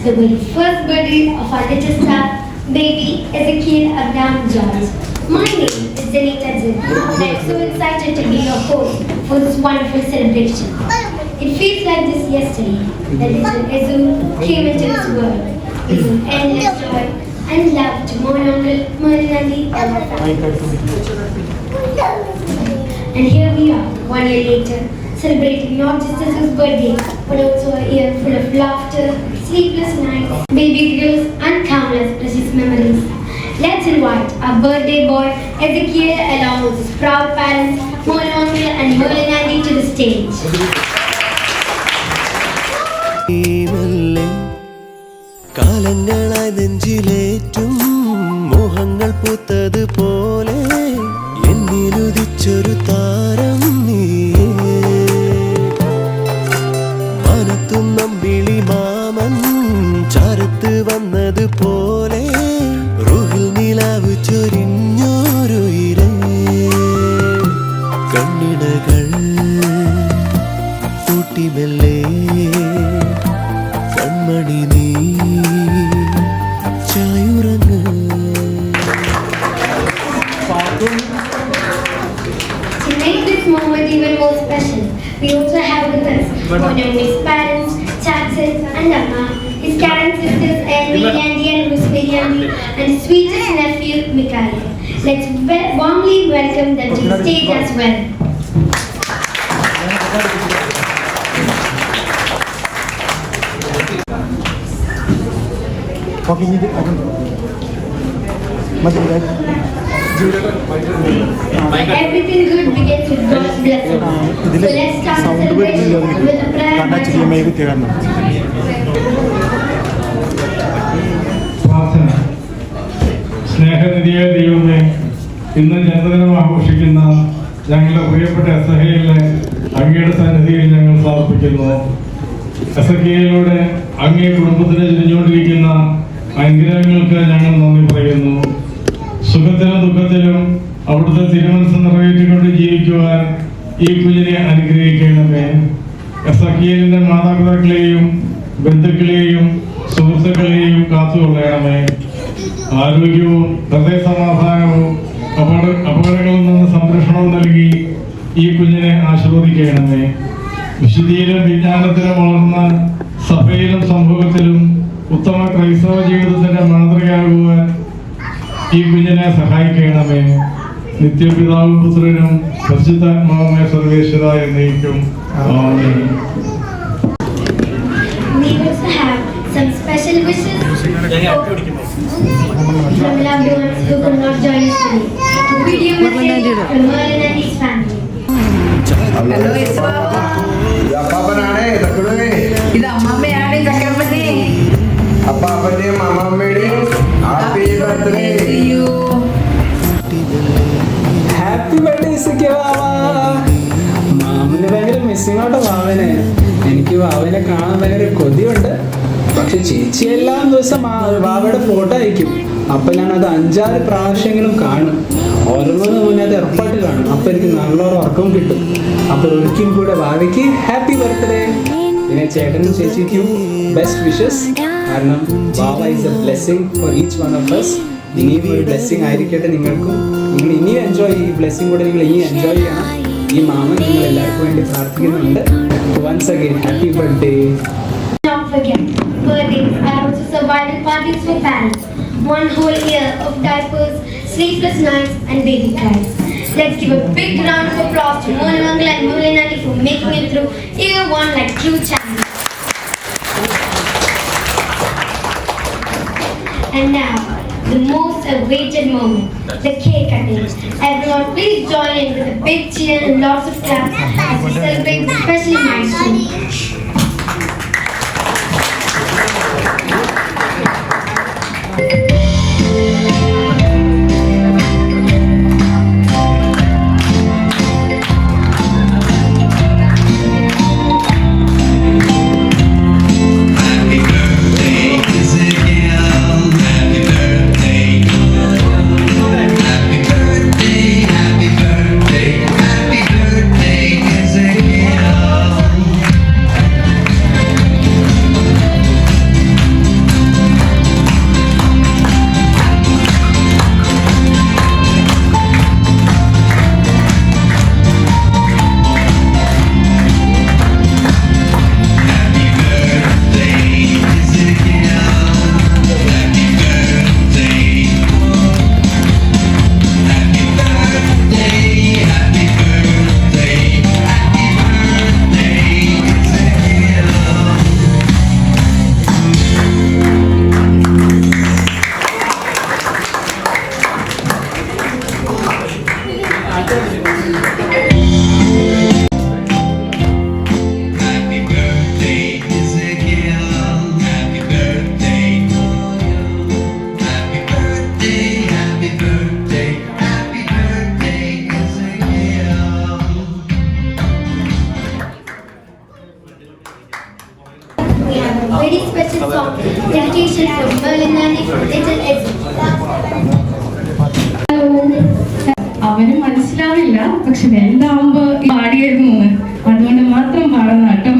the very first birthday of our little star, baby Ezekiel Abraham George. My name is Denita Zin, and I'm so excited to be your host for this wonderful celebration. It feels like just yesterday that little Ezu came into this world. It's an endless joy and love to my uncle, Merlinandi, and my family. And here we are, 1 year later, celebrating not just Ezu's birthday, but also a year full of laughter, sleepless nights, baby grills, and countless precious memories. Let's invite our birthday boy Ezekiel along with his proud parents, Merlin uncle and Merlin auntie to the stage. കാലങ്ങളായി നെഞ്ചിലേറ്റും മോഹങ്ങൾ പൂത്തതുപോലെ എന്നിലുദിച്ചൊരു താരം നീയേ മനത്തും നമ്പിളി മാമൻ ചാരത്ത് വന്നതുപോലെ റൂഹിൽ നിലാവ് ചൊരിഞ്ഞോരു ഇരേ കണ്ണിണകൾ കൂട്ടിമെല്ലെ കൺമണി നീ ചായുറങ്ങ്. To make this moment even more special, we also have with us Monami's parents, Chatsits and Amma, his Karen sisters Elmi, Andy and Rosemary Andy, and his sweetest nephew Mikhail. Let's warmly welcome them to the stage as well. Everything good begins with God's blessing. So let's start the celebration with a prayer. പ്രാർത്ഥന. സ്നേഹനിധിയായ ദൈവമേ, ഇന്ന് ജന്മദിനം ആഘോഷിക്കുന്ന ഞങ്ങളുടെ പ്രിയപ്പെട്ട എസഹയിലെ അങ്ങയുടെ സന്നിധിയിൽ ഞങ്ങൾ സമർപ്പിക്കുന്നു. എസഹയിലൂടെ അങ്ങേ കുടുംബത്തിന് ചൊരിഞ്ഞുകൊണ്ടിരിക്കുന്ന അനുഗ്രഹങ്ങൾക്ക് ഞങ്ങൾ നന്ദി പറയുന്നു. സുഖത്തിലും ദുഃഖത്തിലും അവിടുത്തെ തിരുമനസ് നിറവേറ്റിക്കൊണ്ട് ജീവിക്കുവാൻ ഈ കുഞ്ഞിനെ അനുഗ്രഹിക്കണമേ. എസഹയിലിന്റെ മാതാപിതാക്കളെയും ബന്ധുക്കളെയും സുഹൃത്തുക്കളെയും കാത്തുകൊള്ളണമേ. ആരോഗ്യവും ഹൃദയസമാധാനവും അപകടങ്ങളിൽ നിന്ന് സംരക്ഷണവും നൽകി ഈ കുഞ്ഞിനെ ആശീർവദിക്കണമേ. വിശുദ്ധിയിലും വിജ്ഞാനത്തിലും വളർന്ന സഭയിലും സമൂഹത്തിലും ഉത്തമ ക്രൈസ്തവ ജീവിതത്തിന്റെ മാതൃകയാകുവാൻ ഈ കുഞ്ഞിനെ സഹായിക്കണമേ. നിത്യപിതാവും പുത്രനും പരിശുദ്ധാത്മാവുമായ സർവേശ്വര എന്നേക്കും ആമേൻ. We also have some special wishes from loved ones who could not join us today. Video message from Merlin and his family. Hello, അപ്പാപ്പനാണേ തക്കുടേ. ഇത് അമ്മമ്മയാണ് ചക്രവർത്തി. അപ്പാപ്പന്റെയും അമ്മമ്മയുടെയും ഹാപ്പി ബർത്ത്ഡേ. ഹാപ്പി ബർത്ത്ഡേ മാമന് ഭയങ്കര മിസ്സിംഗ് ആട്ടോ വാവനെ. എനിക്ക് വാവനെ കാണാൻ ഭയങ്കര കൊതിയുണ്ട്. പക്ഷെ ചേച്ചി എല്ലാ ദിവസം വാവയുടെ ഫോട്ടോ അയക്കും. അപ്പൊ ഞാനത് 5-6 പ്രാവശ്യങ്ങളും കാണും. ഓരോന്നിന് മുന്നേ അത് ഉറപ്പായിട്ട് കാണും. അപ്പൊ എനിക്ക് നല്ലൊരു ഉറക്കം കിട്ടും. അപ്പൊ ഒരിക്കലും കൂടെ വാവയ്ക്ക് ഹാപ്പി ബർത്ത്ഡേ. പിന്നെ ചേട്ടനും ചേച്ചിക്കും ബെസ്റ്റ് വിഷസ്. കാരണം വാവ is A blessing for each one of us. ഇനിയും ഒരു ബ്ലെസ്സിങ് ആയിരിക്കട്ടെ നിങ്ങൾക്കും. നിങ്ങൾ ഇനിയും എൻജോയ് ഈ ബ്ലെസ്സിങ് കൂടെ നിങ്ങൾ ഇനിയും എൻജോയ് ചെയ്യണം. ഈ മാമൻ നിങ്ങൾ എല്ലാവർക്കും വേണ്ടി പ്രാർത്ഥിക്കുന്നുണ്ട്. Once again happy birthday. Don't forget, birthdays are also survival parties for parents. 1 whole year of diapers, sleepless nights and baby cries. Let's give a big round of applause to Merlin uncle and Merlin auntie for making it through year 1 like true champions. And now, the most awaited moment, the cake cutting. Everyone please join in with a big cheer and lots of claps as we celebrate this special milestone. അവന് മനസ്സിലാവില്ല, പക്ഷെ വലുതാവുമ്പോ പാടിയായിരുന്നു അതുകൊണ്ട് മാത്രം പാടുന്ന കേട്ടോ.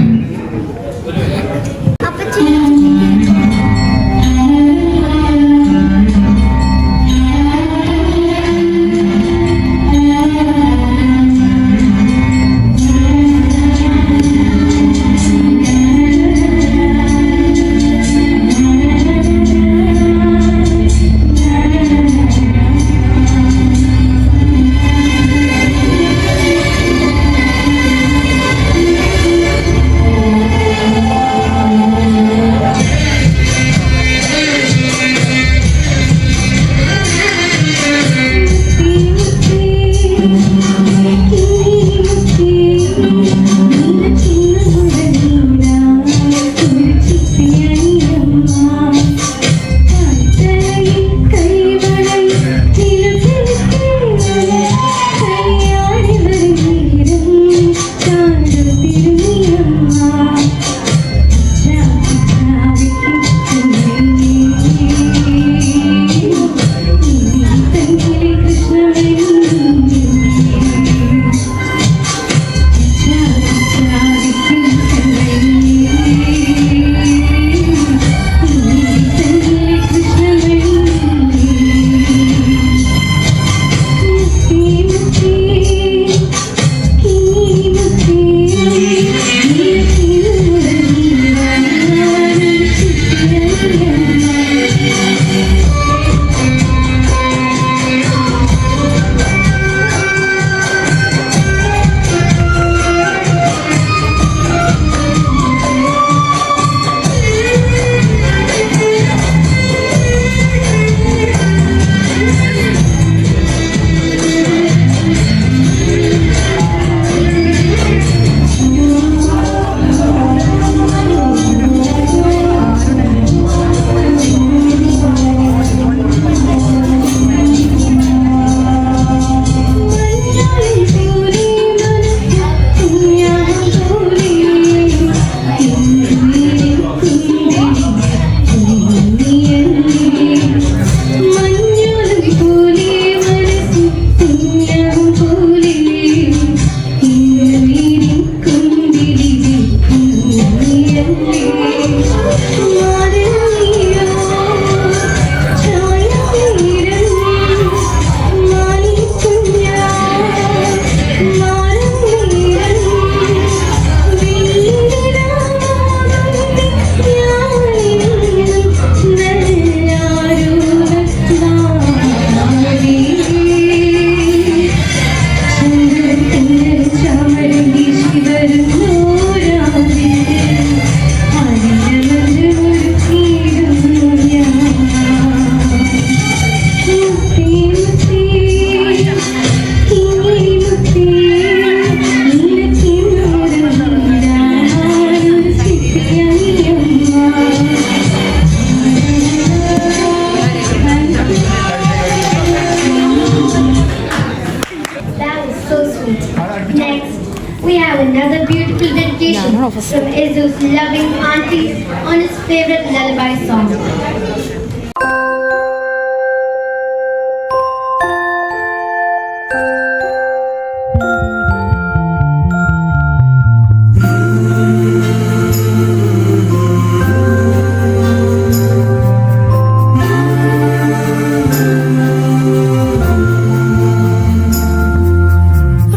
Another beautiful dedication from Izu's loving auntie on his favorite lullaby song.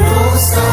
Rosa,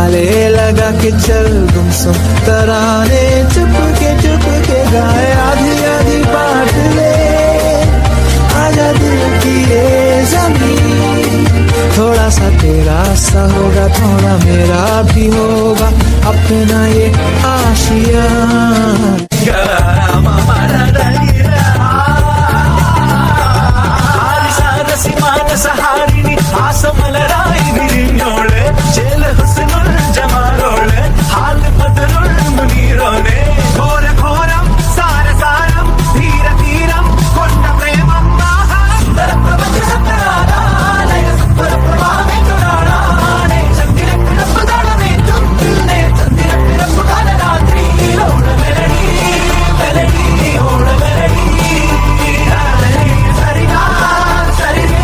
ताले लगा के चल गुमसुम तराने चुप के गाए आधी आधी बात ले आजा दिल की ये जमीन थोड़ा सा तेरा सा होगा थोड़ा मेरा भी होगा अपना ये आशिया സഹാരിനി ആസമലരായി വിരിഞ്ഞോള് ചേല ഹുസ്നുൽ ജമാലോള് ഹാൽ ബദറുൽ മുനീറോളെ ഘോര ഘോരം സാര സാരം ധീര ധീരം കൊണ്ട പ്രേമം സുന്ദര പ്രപഞ്ച സത്തരാധാലയ സുന്ദര പ്രഭാവേ തുരാണാണേ ചന്ദ്ര പിറപ്പ് തടമേറ്റും ചന്ദ്ര പിറപ്പ് കാലരാത്രി ഓട മെലഡി മെലഡി ഓട മെലഡി സരിഗാ സരിഗേ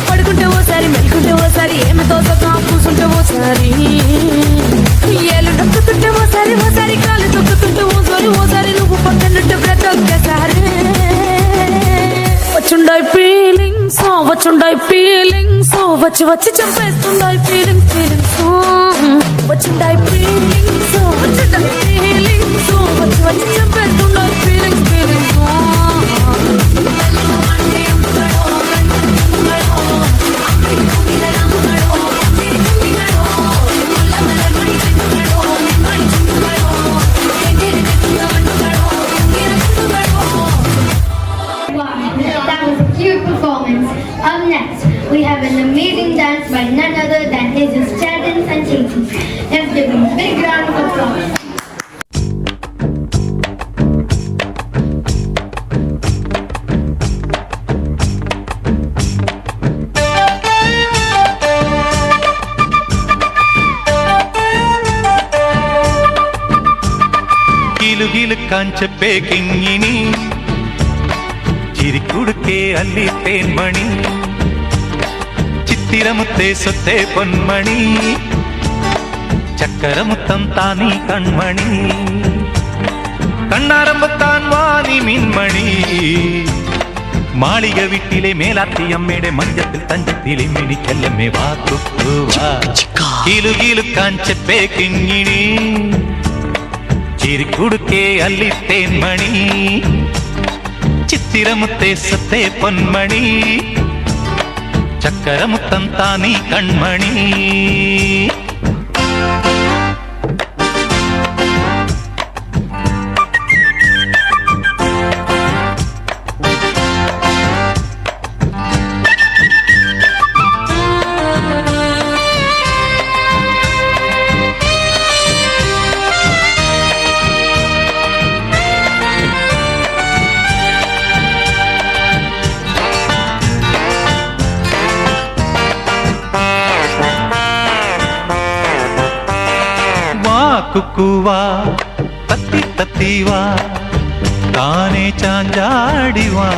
పడుకుంటే ఓసారి మెలుకుంటే ఓసారి ఏమితో కూర్చుంటే ఓసారి ఏళ్ళు నొక్కుతుంటే ఓసారి ఓసారి కాలు తొక్కుతుంటే ఓసారి నువ్వు పక్కనుంటే ప్రతి ఒక్కసారి వచ్చుండాయి ఫీలింగ్స్ వచ్చి వచ్చి చంపేస్తుండాయి ఫీలింగ్స్ వచ్చిండాయి ఫీలింగ్స్ వచ్చి వచ్చి చంపేస్తుండాయి feelings Up next, we have an amazing dance by none other than Jesus Chadins and Chasey. Let's give them a big round of applause. കാഞ്ചപ്പേ കിങ്ങിനി ചിരിക്കുടുക്കേ അല്ലി തേൻമണി ചിത്തിരമുത്തേ സ്വത്തേ പൊന്മണി ചക്കരമുത്തം താനീ കൺമണി കണ്ണാരമ്പത്താൻ വാനി മിൻമണി മാളിക വീട്ടിലെ മേലാത്തിയമ്മയുടെ മഞ്ചത്തിൽ തഞ്ചത്തിലെ മിനിക്കല്ലമ്മേ വാക്കുവാ കീലു കാഞ്ചപ്പേ കിങ്ങിണി ചിരിക്കുടുക്കേ അല്ലി തേൻമണി ചിത്തിരമുത്തേ സത്തേ പൊന്മണി ചക്കരമുത്തം താനീ കൺമണി കുക്കുവാ തത്തി തത്തിവാ താനേ ചാഞ്ചാടിവാ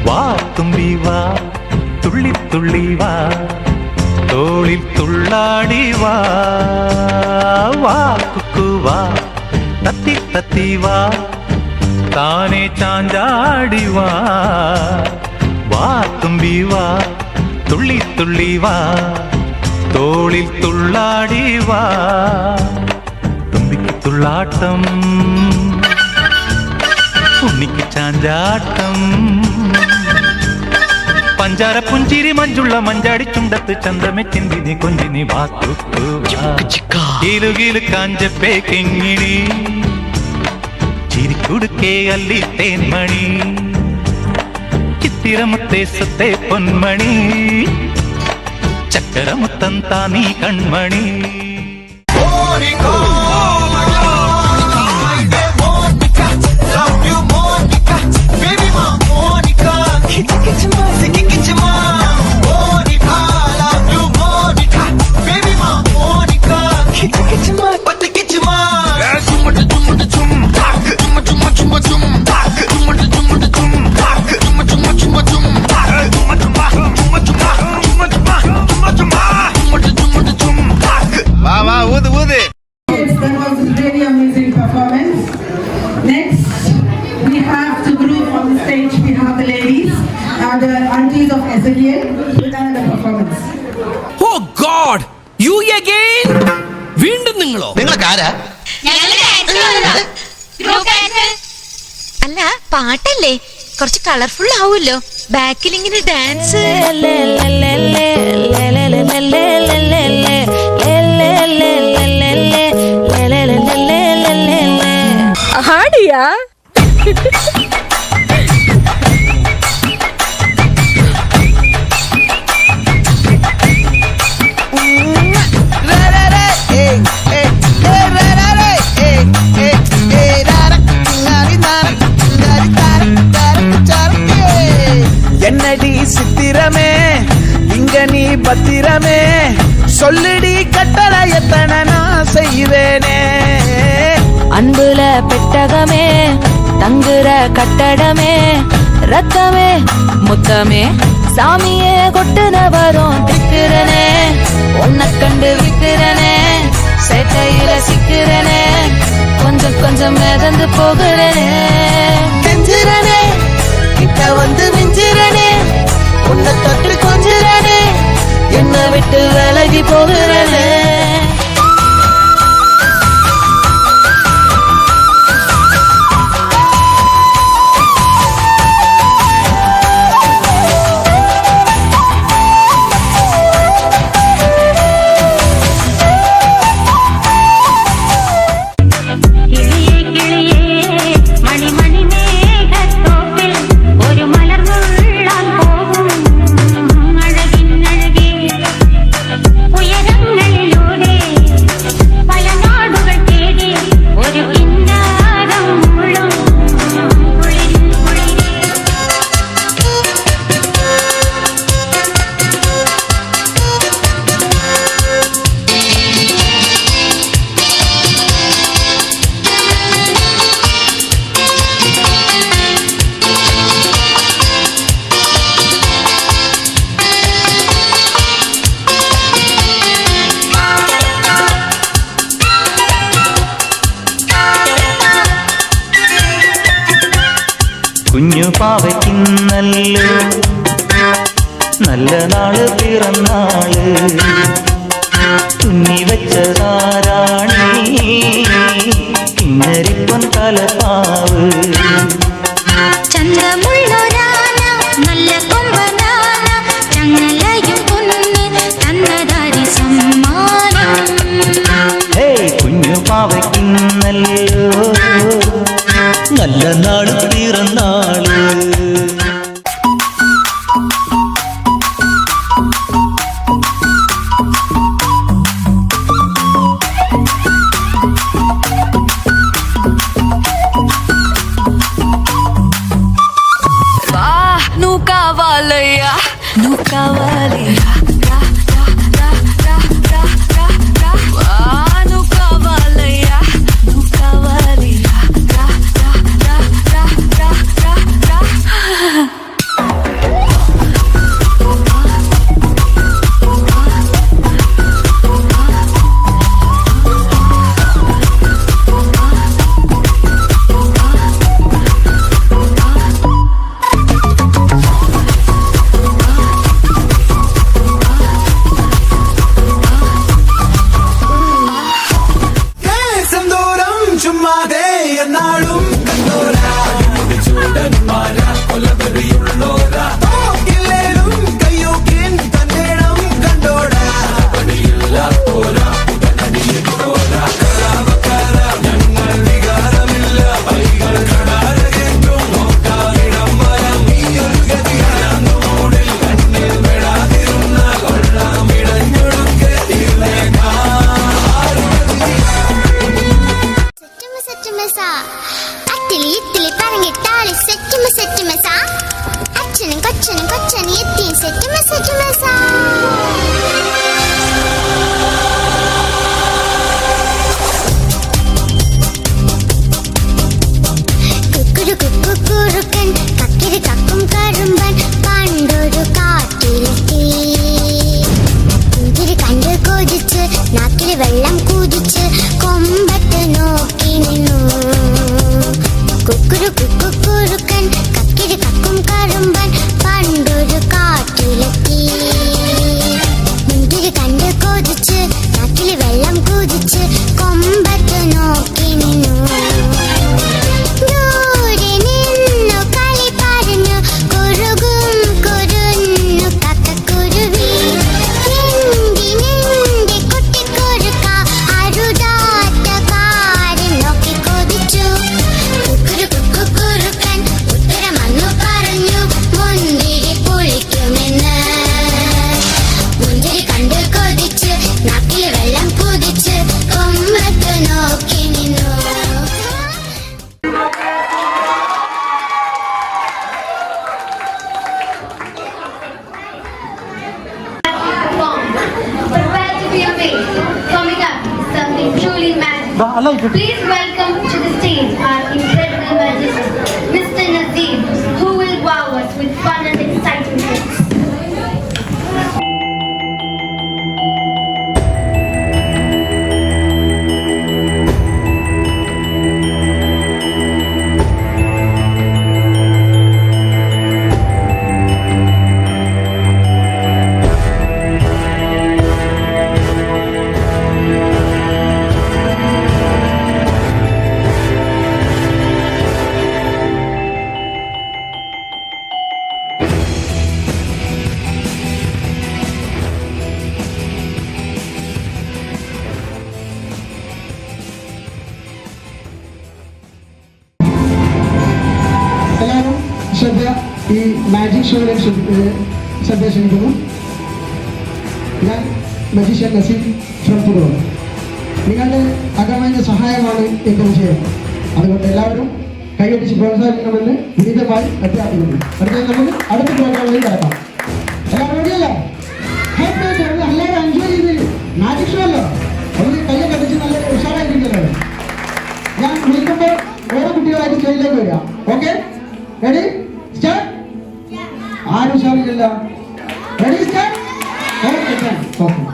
വാ തുമ്പിവാ തുള്ളി തുള്ളിവാ തോളിൽ തുള്ളാടിവാ വാ കുക്കുവാ തത്തി തത്തിവാ താനേ ചാഞ്ചാടിവാ വാ തുമ്പിവാ തുള്ളി തുള്ളിവാ തോളിൽ തുള്ളാടി വാ തുമ്പിക്ക് തുള്ളാട്ടം ഉണ്ണിക്ക് ചാഞ്ചാട്ടം പഞ്ചാര പുഞ്ചിരി മഞ്ചുള്ള മഞ്ചാടി ചുണ്ടത്ത് ചന്തമെ ചിന്തിനി കൊഞ്ചിനി വാത്തുകീലു കാഞ്ചപ്പേ കെങ്ങിണി ചിരിക്കുടുക്കേ അല്ലി തേന്മണി ചിത്തിരമുത്തേ സുത്തേ പൊന്മണി ചക്കരമുത്തൻ താനീ കൺമണി That was really amazing performance. Next, we have the group on the stage. We have the ladies, the aunties of Ezekiel with another performance. Oh God! You again? വീണ്ടും നിങ്ങളോ? അല്ല പാട്ടല്ലേ കുറച്ച് കളർഫുൾ ആവുമല്ലോ ബാക്കിൽ ഇങ്ങനെ ഡാൻസ് ഹാഡിയാ என்னடி சித்திரமே இங்க நீ பத்திரமே சொல்லுடி கட்டளை எத்தனை நான் செய்வேனே அன்புல பெட்டகமே தங்குற கட்டடமே ரத்தமே முத்தமே சாமியே கொட்டுன வரும் திக்கிறனே உன்னை கண்டு விக்கிறனே சேட்டையில சிக்கிறனே கொஞ்சம் கொஞ்சம் மிதந்து போகிறனே கெஞ்சிரனே கிட்ட வந்து மிஞ்சிரனே உன்னை தொட்டு கொஞ்சிரனே என்னை விட்டு விலகி போகிறனே കുഞ്ഞു പാവയ്ക്കിന്നല്ലോ നല്ല നാള് പിറന്നാള് തുന്നി വെച്ചതാരാണീ കിന്നരിപ്പൊൻ തലപ്പാവ് ചന്തമുള്ളൊരാന നല്ല കൊമ്പനാന ചങ്ങലയും പൊന്ന് തന്നതാരി സമ്മാനം ഹേയ് കുഞ്ഞു പാവയ്ക്കിന്നല്ലോ നല്ല നാള് പിറന്നാള് నువ్వు కావాలయ్యా నువ్వు కావాలయ్యా నువ్వు కావాలయ్యా నువ్వు కావాలయ్యా അച്ഛനും കച്ചനും കച്ചനും എത്തിയും സെറ്റ് മെസ്സേജ് മെസ്സാ കുക്കുറുക്കൻ കക്കിരി കക്കും കറുമ്പൻ പണ്ടൊരു കാട്ടിലെത്തി പുഞ്ചിരി കണ്ട് കൊതിച്ച് നാക്കിൽ വെള്ളം കുതിച്ച് കൊമ്പത്ത് നോക്കി നിന്നു കുക്കുറുക്കൻ കക്കിരി കക്കും കറുമ്പൻ പണ്ടൊരു കാട്ടിലെത്തി മുന്തിരി കണ്ട് കൊതിച്ച് നാക്കിൽ വെള്ളം കുതിച്ച് കൊമ്പത്ത് നോക്കി നിന്നു Please welcome to the stage our incredible magician, Mr. Nazeem, who will wow us with fun and exciting tricks. ഈ മാജിക് ഷോയിലെ ശ്രദ്ധ ക്ഷണിക്കുന്നു. ഞാൻ മജീഷ്യൻ നസീം ഫ്രം പുറം. നിങ്ങളുടെ അകമഞ്ഞ സഹായമാണ് എൻ്റെ വിഷയം. അതുകൊണ്ട് എല്ലാവരും കൈയടിച്ച് പ്രോത്സാഹിക്കണമെന്ന് വിനീതമായി അഭ്യർത്ഥിക്കുന്നു. നമുക്ക് അടുത്ത പ്രോഗ്രാമിലേക്ക് കടക്കാം. എല്ലാവരും റെഡിയല്ലേ? എല്ലാവരും എൻജോയ് ചെയ്ത് മാജിക് ഷോ അല്ലോ, അതുകൊണ്ട് കയ്യെ കടിച്ച് നല്ല ഉഷാറായിരിക്കുന്നല്ലോ. ഞാൻ വിളിക്കുമ്പോൾ ഓരോ കുട്ടികളായിട്ട് സ്റ്റേജിലേക്ക് വരിക. Okay, ready start. ആരും ഉഷാറില്ല. Ready start. ഓക്കെ.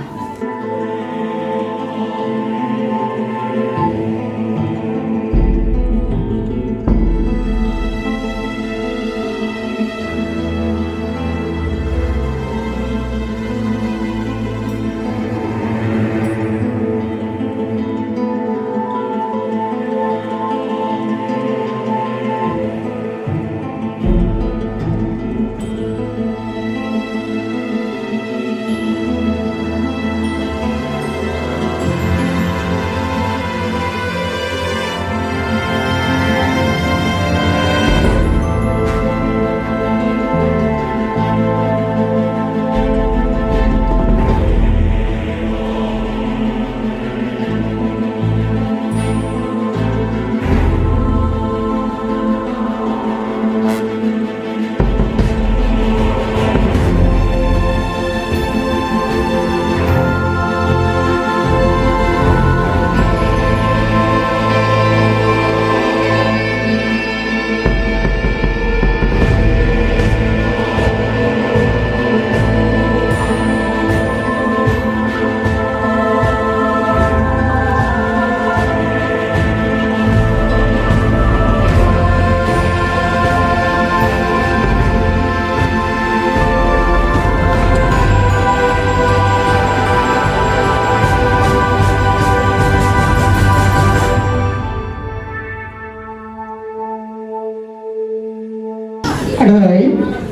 അടുത്തതായി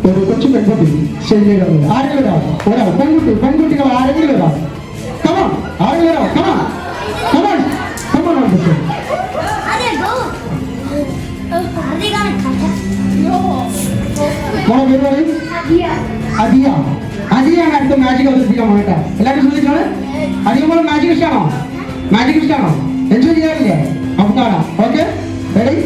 ഒരു കൊച്ചു പെൺകുട്ടി സ്റ്റേജിലേക്ക് ആരെങ്കിലും ഒരാൾ പെൺകുട്ടികൾ ആരെങ്കിലും ഒരാൾ കമോൺ, ആരെങ്കിലും ഒരാൾ come on come on come on on the stage. മോളെ പേര് പറയും. അദിയ. അദിയാണ് അടുത്ത മാജിക് അവതരിപ്പിക്കാൻ പോകട്ടെ. എല്ലാവരും ശ്രദ്ധിച്ചാണ്. അദിയ മോളെ മാജിക് ഇഷ്ടമാണോ? മാജിക് ഇഷ്ടമാണോ? എൻജോയ് ചെയ്യാറില്ലേ? നമുക്ക് കാണാം. Okay, ready.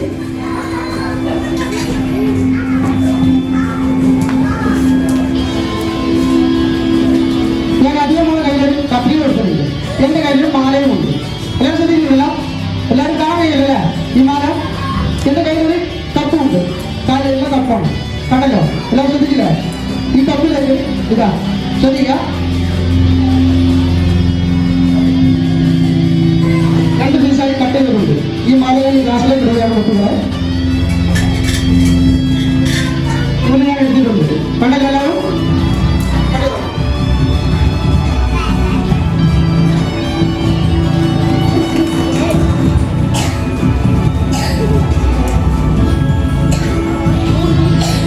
ഇതാ ശ്രദ്ധിക്കുക. രണ്ട് പീസായി കട്ട് ചെയ്തിട്ടുണ്ട്. ഈ മാലകൾ ഗ്ലാസ്സിലേക്ക് ഇടുകയാണ് മക്കളെ. ഇവിടെ ഞാൻ എടുത്തിട്ടുണ്ട്. കണ്ടല്ലോ എല്ലാവരും.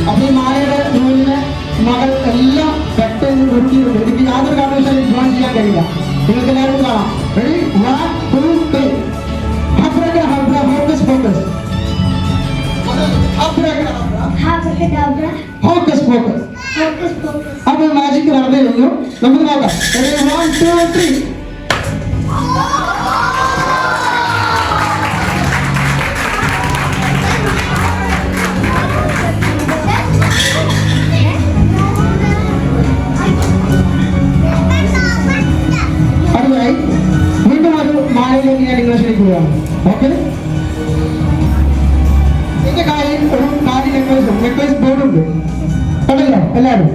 അപ്പൊ ഈ മാലയുടെ നൂലിന് മകൾ എല്ലാം പെട്ടെന്ന് ഒരുക്കിയിട്ടുണ്ട്. എനിക്ക് യാതൊരു കാരണവശാലും ജോയിൻ ചെയ്യാൻ കഴിയില്ല. നിങ്ങൾക്ക് എല്ലാവരും കാണാം. Ready? 1 2 3. Abracadabra, hocus pocus. Abracadabra. Hocus pocus. Hocus pocus. അപ്പോൾ മാജിക് നടന്നു കഴിഞ്ഞു. നമുക്ക് നോക്കാം. റെഡി? 1 2 3. അടുത്തതായി വീണ്ടും ഒരു മാലയിലേക്ക് ഞാൻ നിങ്ങളെ ക്ഷണിക്കുകയാണ്. ഓക്കെ, എന്റെ കയ്യിൽ ഒരു കാലി നെക്ലേസ് ബോർഡ് ഉണ്ട്. കണ്ടല്ലോ എല്ലാവരും.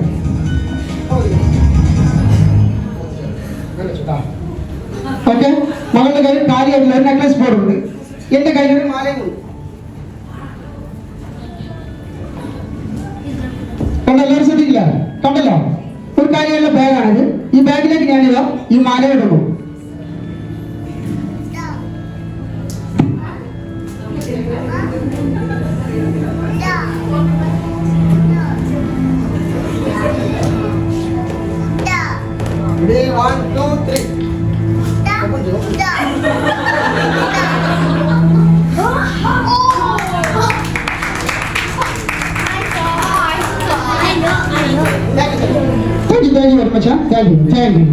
ഓക്കെ, മകളുടെ കയ്യിൽ കാലിയായിട്ടുള്ള ഒരു നെക്ലേസ് ബോർഡ് ഉണ്ട്. എന്റെ കയ്യിൽ ഒരു മാലയും ഉണ്ട്. കണ്ടല്ലോ, ശ്രദ്ധിക്കില്ല. കണ്ടല്ലോ, ഒരു കാര്യമുള്ള ബാഗാണിത്. ഈ ബാഗിലേക്ക് ഞാനിതാ ഈ മാല ഇടുന്നു. Ready? 1 2 3. Thank you very much. Thank you.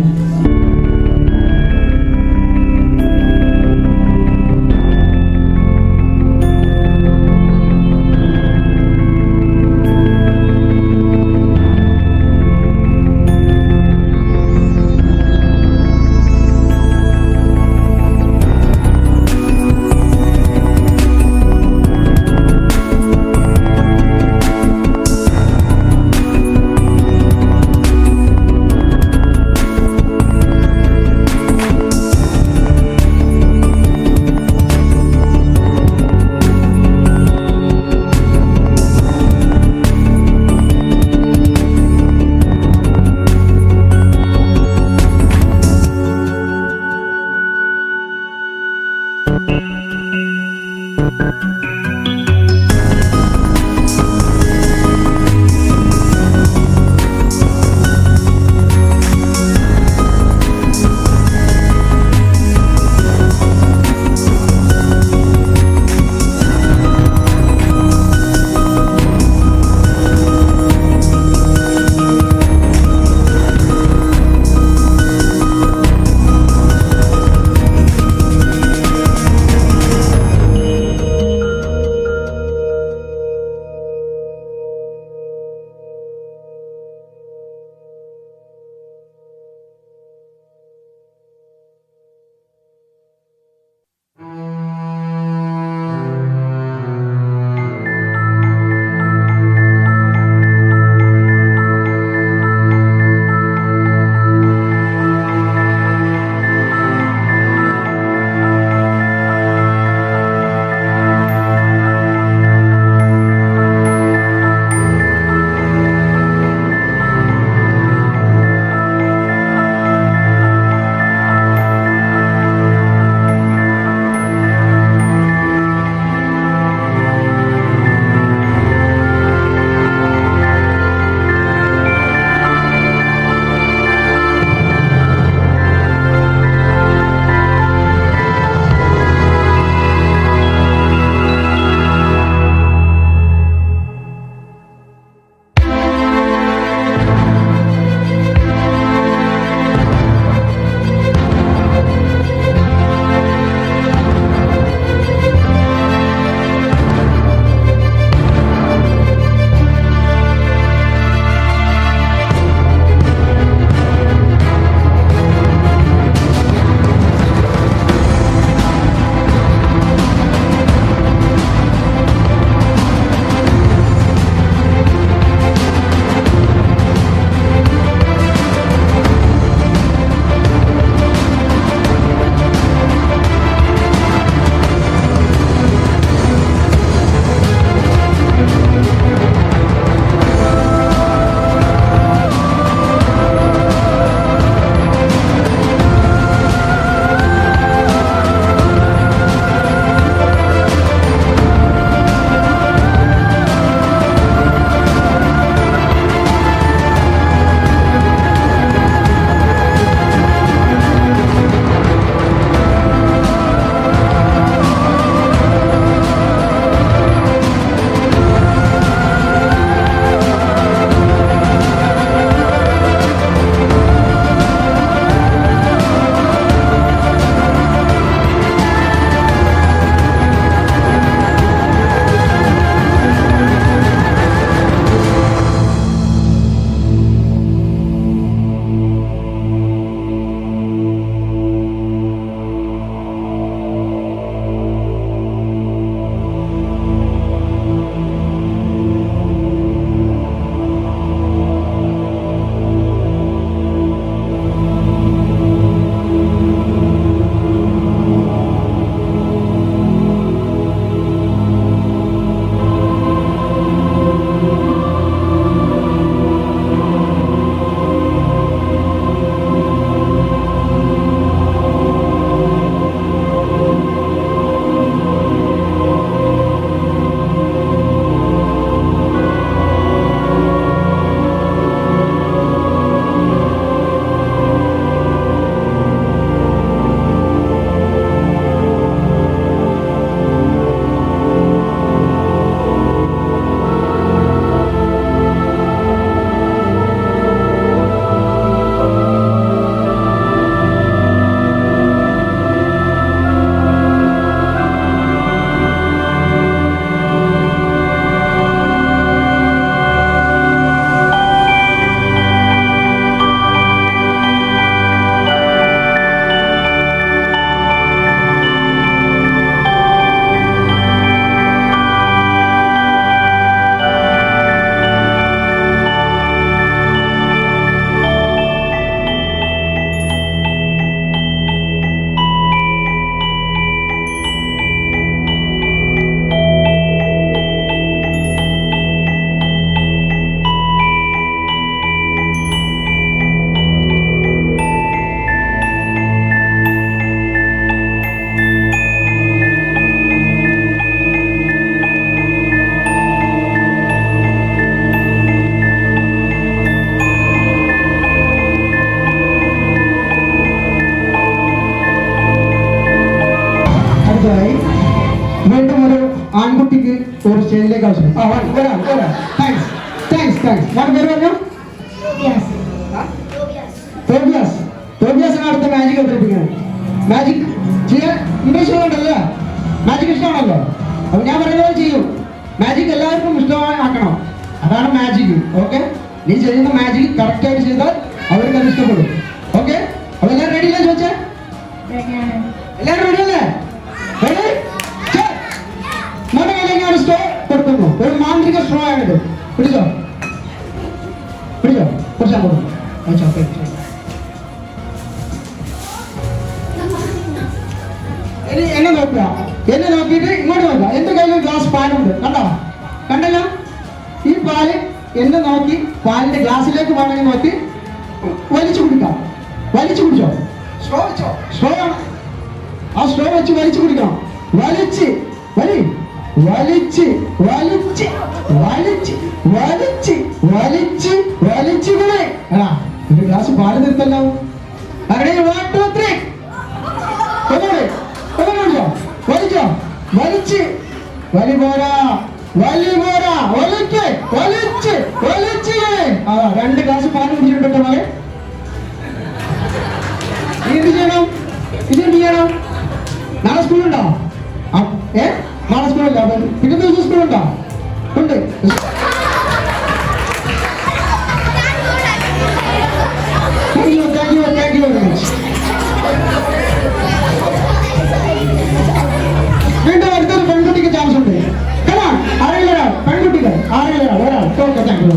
പേര് പറഞ്ഞു? തോബിയാസിന് അടുത്ത മാജിക് അവതരിപ്പിക്കണം. മാജിക് ചെയ്യാൻ ഇൻട്രസ്റ്റ് ഉണ്ടല്ലേ? മാജിക് ഇഷ്ടമാണല്ലോ. അപ്പൊ ഞാൻ പറയുന്നത് ചെയ്യും. മാജിക് എല്ലാവർക്കും ഇഷ്ടമാക്കണം. അതാണ് മാജിക്. ഓക്കെ, നീ ചെയ്യുന്ന മാജിക് കറക്റ്റ് ആയിട്ട് ചെയ്താൽ അവർക്ക് അത് ഇഷ്ടപ്പെടും. ഓക്കെ, അപ്പൊ എല്ലാവരും റെഡി അല്ലേ? ചോദിച്ചേ, എല്ലാവരും റെഡി അല്ലേ? റെഡി? നമ്മുടെ കയ്യിലേക്ക് ഒരു സ്ട്രോ കൊടുക്കുന്നു. ഒരു മാന്ത്രിക സ്ട്രോ ആണിത്. പിടിച്ചോ, പിടിച്ചോ, കുറച്ചാൽ കൊടുക്കും. എന്നെ നോക്കുക. എന്നെ നോക്കിയിട്ട് ഇങ്ങോട്ട് നോക്കുക. എന്റെ കയ്യിൽ ഗ്ലാസ് പാലുണ്ട്. കണ്ടല്ലോ? ഈ പാല് എന്നെ നോക്കി പാലിന്റെ ഗ്ലാസ്സിലേക്ക് വേണമെങ്കിൽ നോക്കി വലിച്ചു കുടിക്കാം. വലിച്ചു കുടിച്ചോ? സ്ട്രോ വെച്ചോ? സ്ട്രോ ആണ്. ആ സ്ട്രോ വെച്ച് വലിച്ചു കുടിക്കണം. വലിച്ച് വലിച്ച് വലിച്ച് വലിച്ച് വലിച്ച് വലിച്ച് വലിച്ച് കൂടെ ഒരു ഗ്ലാസ് പാല് നിർത്തല്ലോ. വലിച്ചോ? വലിച്ച് വലി പോരാ, വലി പോരാ, വലിച്ച് വലിച്ച് വലിച്ച്. രണ്ട് ഗ്ലാസ് പാല് കുടിച്ചിട്ടുണ്ടോ മകളെ? എന്ത് ചെയ്യണം? ഇതെന്ത് ചെയ്യണം? നാളെ സ്കൂളുണ്ടോ? നാളെ സ്കൂളില്ല. പിന്നെ ദിവസം സ്കൂളുണ്ടോ? ഉണ്ട്. Thank you very much. വീണ്ടും അടുത്തൊരു പെൺകുട്ടിക്ക് ചാൻസ് ഉണ്ട്. ആരെങ്കിലും ഒരാൾ, പെൺകുട്ടികൾ ആരെങ്കിലും ഒരാൾ. Okay, thank you.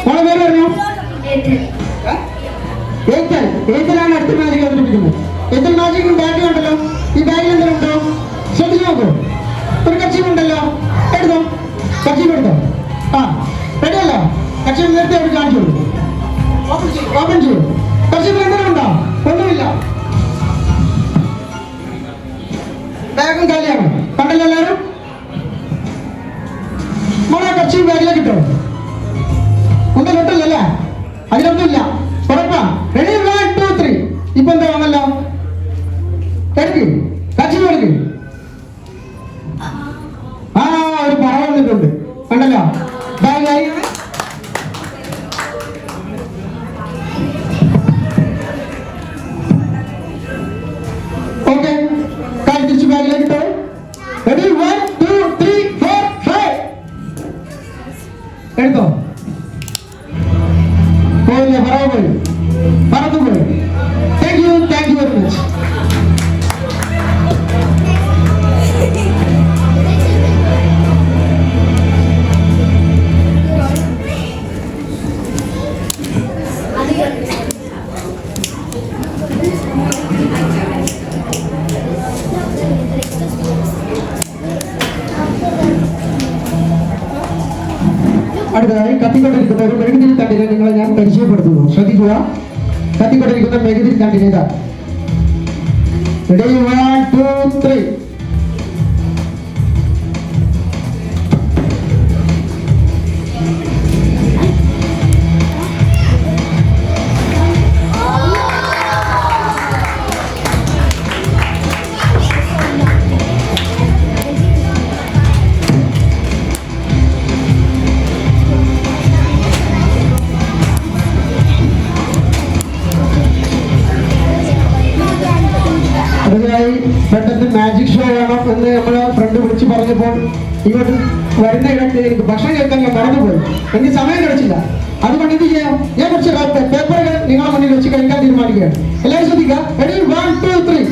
മോളെ പേര് പറഞ്ഞു? ഏത്തലാണ് അടുത്ത മാജിക് അവതരിപ്പിക്കുന്നത്. ഏത്തൽ മാജിക്കും ബാഗ് ഉണ്ടല്ലോ. ഈ ബാഗിൽ എന്തെങ്കിലും ഉണ്ടോ? ശ്രദ്ധിച്ചു നോക്കൂ. ഒരു കച്ചീവ് ഉണ്ടല്ലോ. എടുത്തോ, കച്ചീവ് എടുത്തോ. റെഡിയല്ലോ? കച്ചീവ് നേരത്തെ അവിടെ കാണിച്ചു കൊടുക്കും. ഓപ്പൺ ചെയ്യൂ. കച്ചീവിൽ എന്തെങ്കിലും ഉണ്ടോ? ഒന്നുമില്ല. ബാഗും കാലിയാണ്. കണ്ടല്ലോ എല്ലാവരും? മോളെ കച്ചീവ് ബാഗിലേക്ക് ഇട്ടോ. ഉണ്ട്, കിട്ടില്ലല്ലേ? അതിലൊന്നുമില്ല. ഉറപ്പാ? റെഡി? 1 2 3. ഇപ്പൊ എന്താ വന്നല്ലോ? എടുക്ക്, കച്ചീവ് എടുക്ക്. ഒരു പറ വന്നിട്ടുണ്ട്. കണ്ടല്ലോ? ബാഗായി. ഓക്കെ, കാല് തിരിച്ച് ബാഗിലേക്ക് ഇട്ടോ. റെഡി? 1 2 3 4 5. എടുത്തോ. പോയില്ലേ? പറവ് പോയി, പറന്നു പോയി. Thank you very much. അടുത്തതായി കത്തിക്കൊണ്ടിരിക്കുന്ന ഒരു മെഴുകുതിരി തണ്ടിനെ നിങ്ങളെ ഞാൻ പരിചയപ്പെടുത്തുന്നു. ശ്രദ്ധിക്കുക. കത്തിക്കൊണ്ടിരിക്കുന്ന മെഴുകുതിരി തണ്ടിനെ ഇതാ. റെഡി? 1 2 3. പെട്ടെന്ന് മാജിക് ഷോ വേണം എന്ന് നമ്മളെ ഫ്രണ്ട് വിളിച്ച് പറഞ്ഞപ്പോൾ ഇങ്ങോട്ട് വരുന്ന ഇടയ്ക്ക് എനിക്ക് ഭക്ഷണം കേൾക്കാൻ ഞാൻ മറന്നുപോയി. എനിക്ക് സമയം കിടച്ചില്ല. അതുകൊണ്ട് എന്ത് ചെയ്യാം? ഞാൻ കുറച്ച് പേപ്പറുകൾ നിങ്ങളെ മുന്നിൽ വെച്ച് കഴിക്കാൻ തീരുമാനിക്കുകയാണ്. എല്ലാവരും ശ്രദ്ധിക്കുക. റെഡി? 1 2 3.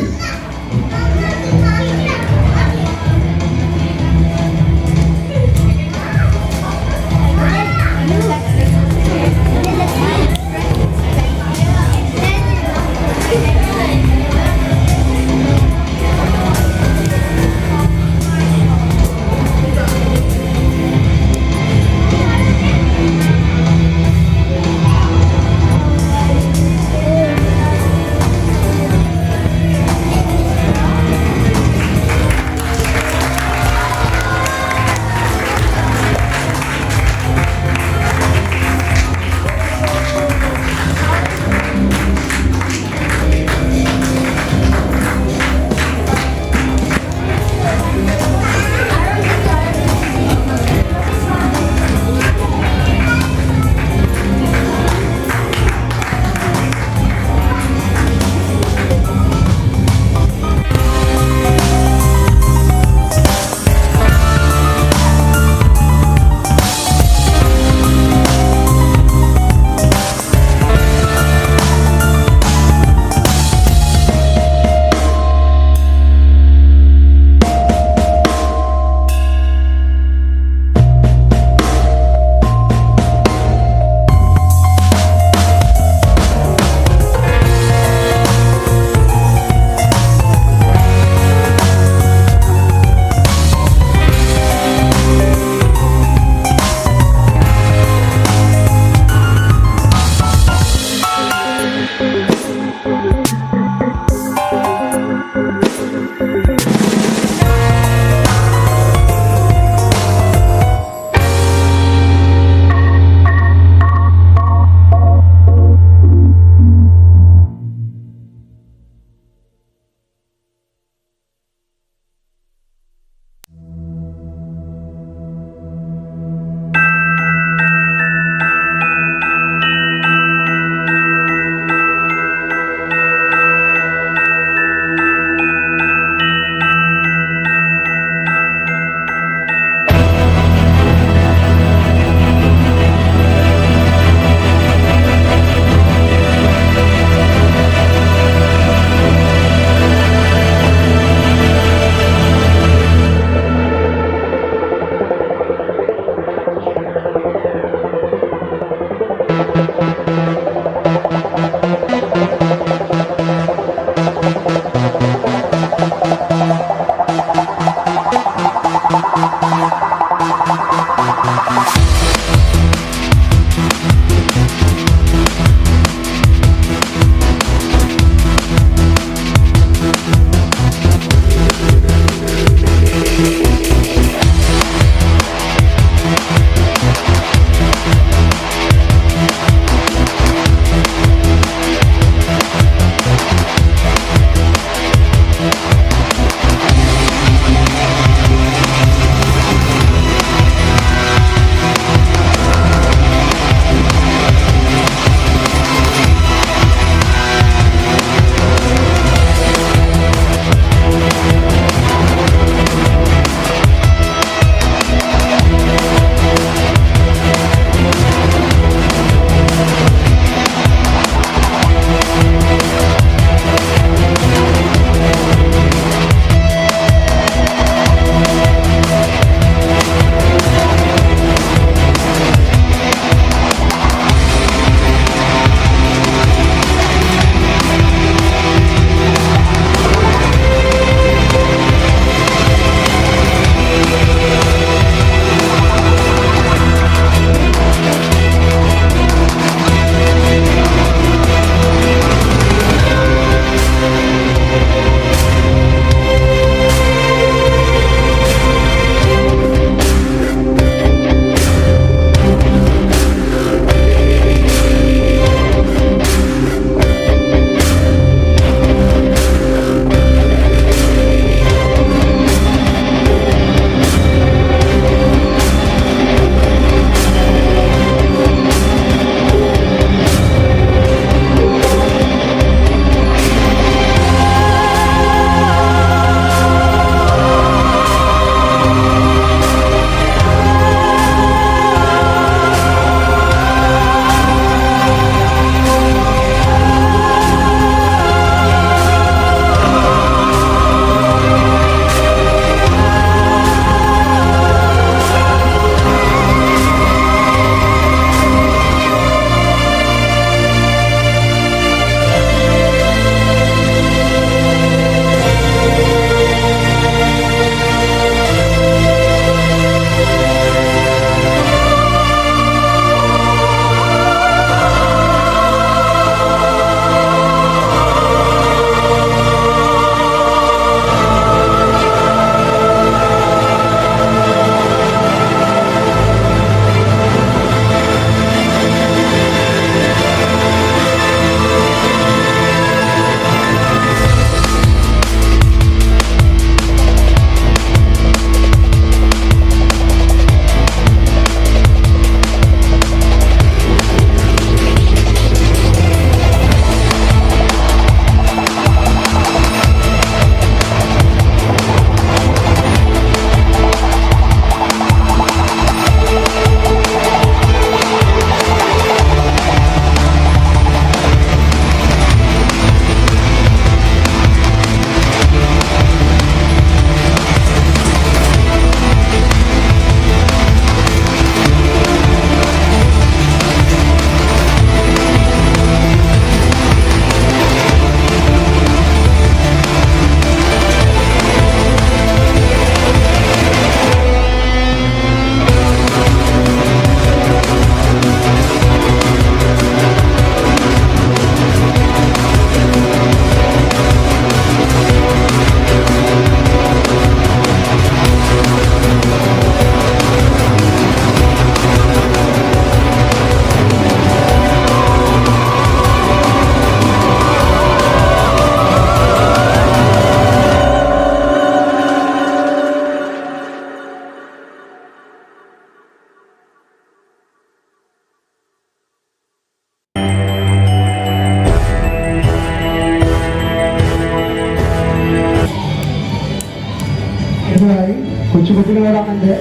കൊച്ചുകുട്ടികളോടാണ്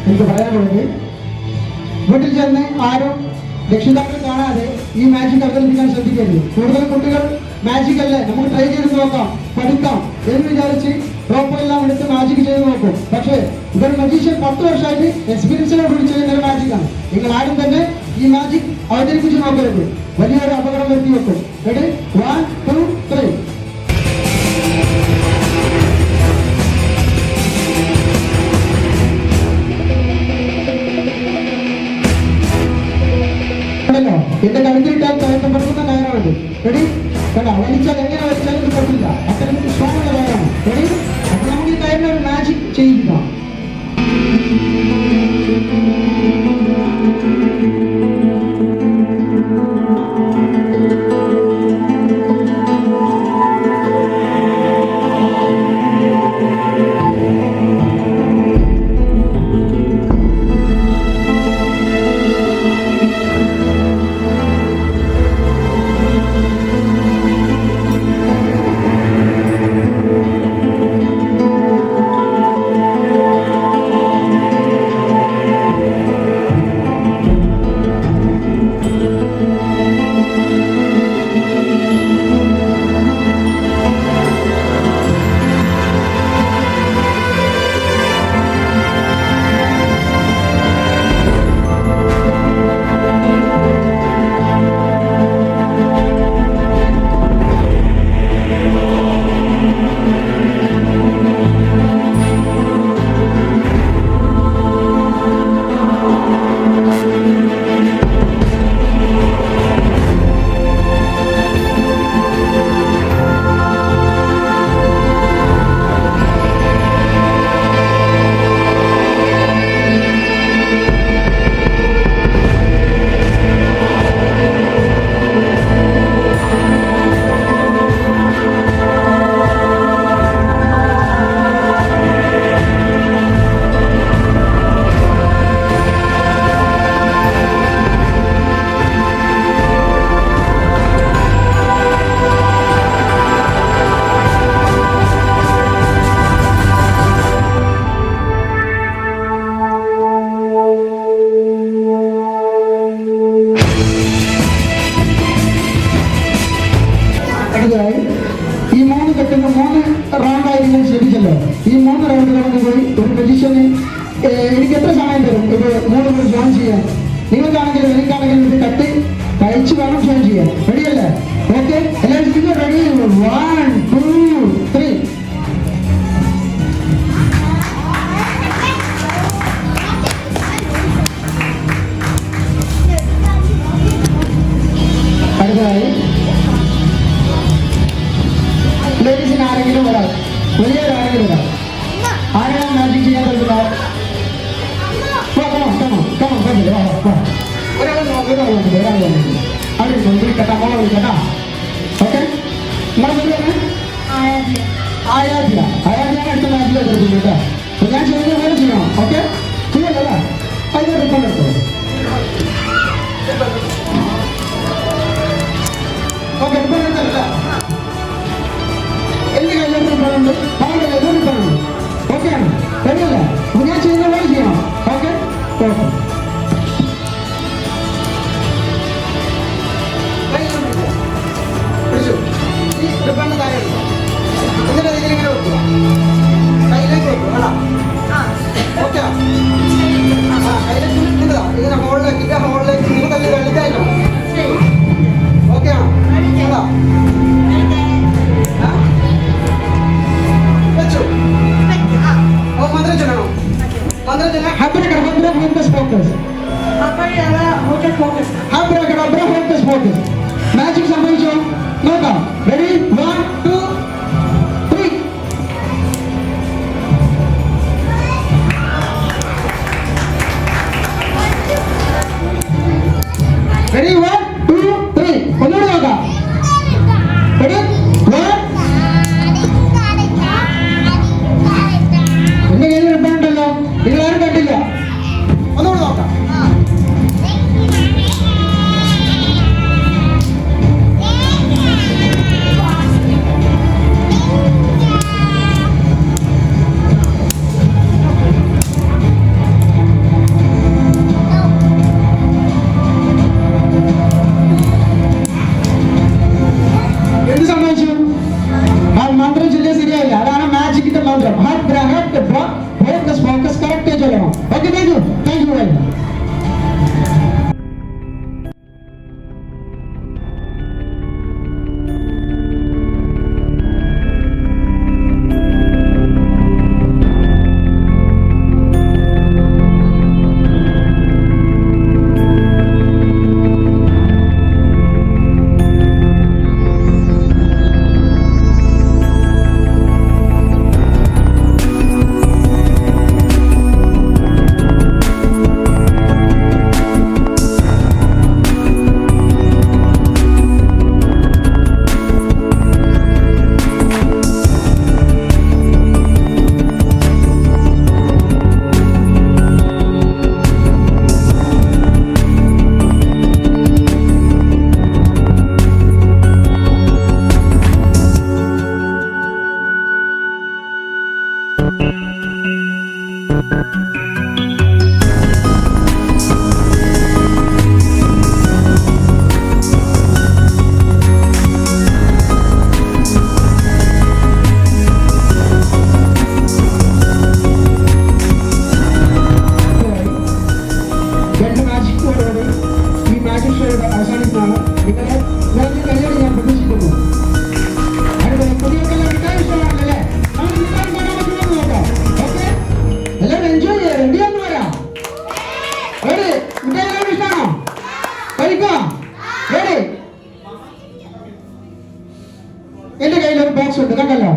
എനിക്ക് പറയാനുള്ളത്. വീട്ടിൽ ചെന്ന് ആരും രക്ഷിതാക്കൾ കാണാതെ ഈ മാജിക് അവതരിപ്പിക്കാൻ ശ്രദ്ധിക്കരുത്. കൂടുതൽ കുട്ടികൾ മാജിക് അല്ലേ, നമുക്ക് ട്രൈ ചെയ്ത് നോക്കാം, പഠിക്കാം എന്ന് വിചാരിച്ച് റോപ്പെല്ലാം എടുത്ത് മാജിക് ചെയ്ത് നോക്കും. പക്ഷേ ഇതൊരു മജീഷ്യൻ 10 വർഷമായിട്ട് എക്സ്പീരിയൻസിനോട് കൂടി ചെയ്യുന്ന ഒരു മാജിക്കാണ്. നിങ്ങൾ ആരും തന്നെ ഈ മാജിക് അവതരിപ്പിച്ച് നോക്കരുത്, വലിയൊരു അപകടം വരുത്തി വെക്കും. റെഡി? 1, 2, 3. എന്റെ കഴുത്തിലിട്ടാൽ തകർക്കപ്പെടുന്ന കയറാണത്. റെഡി? കണ്ട വലിച്ചാൽ എങ്ങനെ വലിച്ചാലും ഇത് പറ്റില്ല, അത്തരം സ്ട്രോങ് ഉള്ള കയറാണ്. റെഡി? അപ്പൊ നമുക്ക് ഈ കയറിനെ ഒരു മാജിക് ചെയ്യിക്കാം. ഈ 3 കെട്ടുന്ന 3 റൗണ്ടായി നിങ്ങൾ ശ്രദ്ധിച്ചല്ലോ. ഈ 3 റൗണ്ട് കടന്നു പോയി ഒരു പൊസിഷന് എനിക്ക് എത്ര സമയം തരും ഇത് 3 പേർ ജോയിൻ ചെയ്യാൻ? നിങ്ങൾക്കാണെങ്കിലും എനിക്കാണെങ്കിലും ഇത് കട്ട് കഴിച്ച് വേണം ജോയിൻ ചെയ്യാൻ. റെഡിയല്ലേ? ഓക്കെ, എല്ലാവരും റെഡി? 1, 2, 3. അടുത്തതായി ലേഡീസിന് ആരെങ്കിലും ഒരാൾ, വലിയൊരാരെങ്കിലും ഒരാൾ ആരെങ്കിലും മാജിക് ചെയ്യാൻ പറ്റുന്ന ഒരാൾ അവിടെ വിളിക്കട്ടാ, മോളെ വിളിക്കട്ടാ. ഓക്കെ, നമ്മളെ പേര് ആയാദ്യ. ആയാദ്യാണ് അടുത്ത മാജിക് എടുത്തിട്ടുണ്ട് കേട്ടോ. അപ്പൊ ഞാൻ ചെയ്യുന്നത് വേറെ ചെയ്യണം. ഓക്കെ, ചെയ്യല്ലോ അല്ലേ? അതിന് റിപ്പോർട്ട് എടുത്തോ. ഓക്കെ, റിപ്പോർട്ട് എടുത്തല്ല എന്റെ കയ്യിലോട്ട് റിപ്പോർട്ടുണ്ട്, അവരുടെ കയ്യിലോട്ട് റിപ്പോർട്ടുണ്ട്. ഓക്കെ ആണ്, റെഡിയല്ലേ? അപ്പൊ ഞാൻ ചെയ്യുന്ന പോലെ ചെയ്യണം. ഓക്കെ ഓക്കെ, ഈ റിപ്പോർട്ട് താഴെ എടുക്കും. എന്നിട്ട് ഇതിലിങ്ങനെ വെക്കുക, കയ്യിലേക്ക് വെക്കുക. വേണം ഓക്കെ, കയ്യിലേക്ക് ഇങ്ങനെ ഹോളിലേക്ക് നിങ്ങൾ തന്നെ വെള്ളിക്കായിക്കണം. ഓക്കെ ആണോ? കേട്ടോ? Abracadabra, hocus pocus. Abracadabra, hocus pocus. Magic സംഭവിച്ചോ? നോക്കാം. Ready? 1, 2, 3. Ready? 1, 2, 3. ഒന്നുകൂടി നോക്കാം. Ready? 1. എന്റെ കയ്യിൽ റിപ്പണ്ടല്ലോ, നിങ്ങളാരും കണ്ടില്ല. ഒന്നുകൂടി നോക്കാം. അവസാനിക്കുകയാണ്. നിങ്ങളെ നല്ല കല്യാണം ഞാൻ പ്രതീക്ഷിക്കുന്നു. അടുത്ത കുട്ടികൾക്കെല്ലാം മിഠായി ഇഷ്ടമാണല്ലേ? നമുക്ക് മിഠായി ഉണ്ടാക്കാൻ പറ്റുമെന്ന് നോക്കാം. ഓക്കെ, എല്ലാവരും എൻജോയ് ചെയ്യാം. റെഡിയാന്ന് പറയാം. റെഡി? മിഠായി എല്ലാവരും ഇഷ്ടമാണോ? കഴിക്കാം. റെഡി? എന്റെ കയ്യിൽ ഒരു ബോക്സ് ഉണ്ട്, കണ്ടല്ലോ.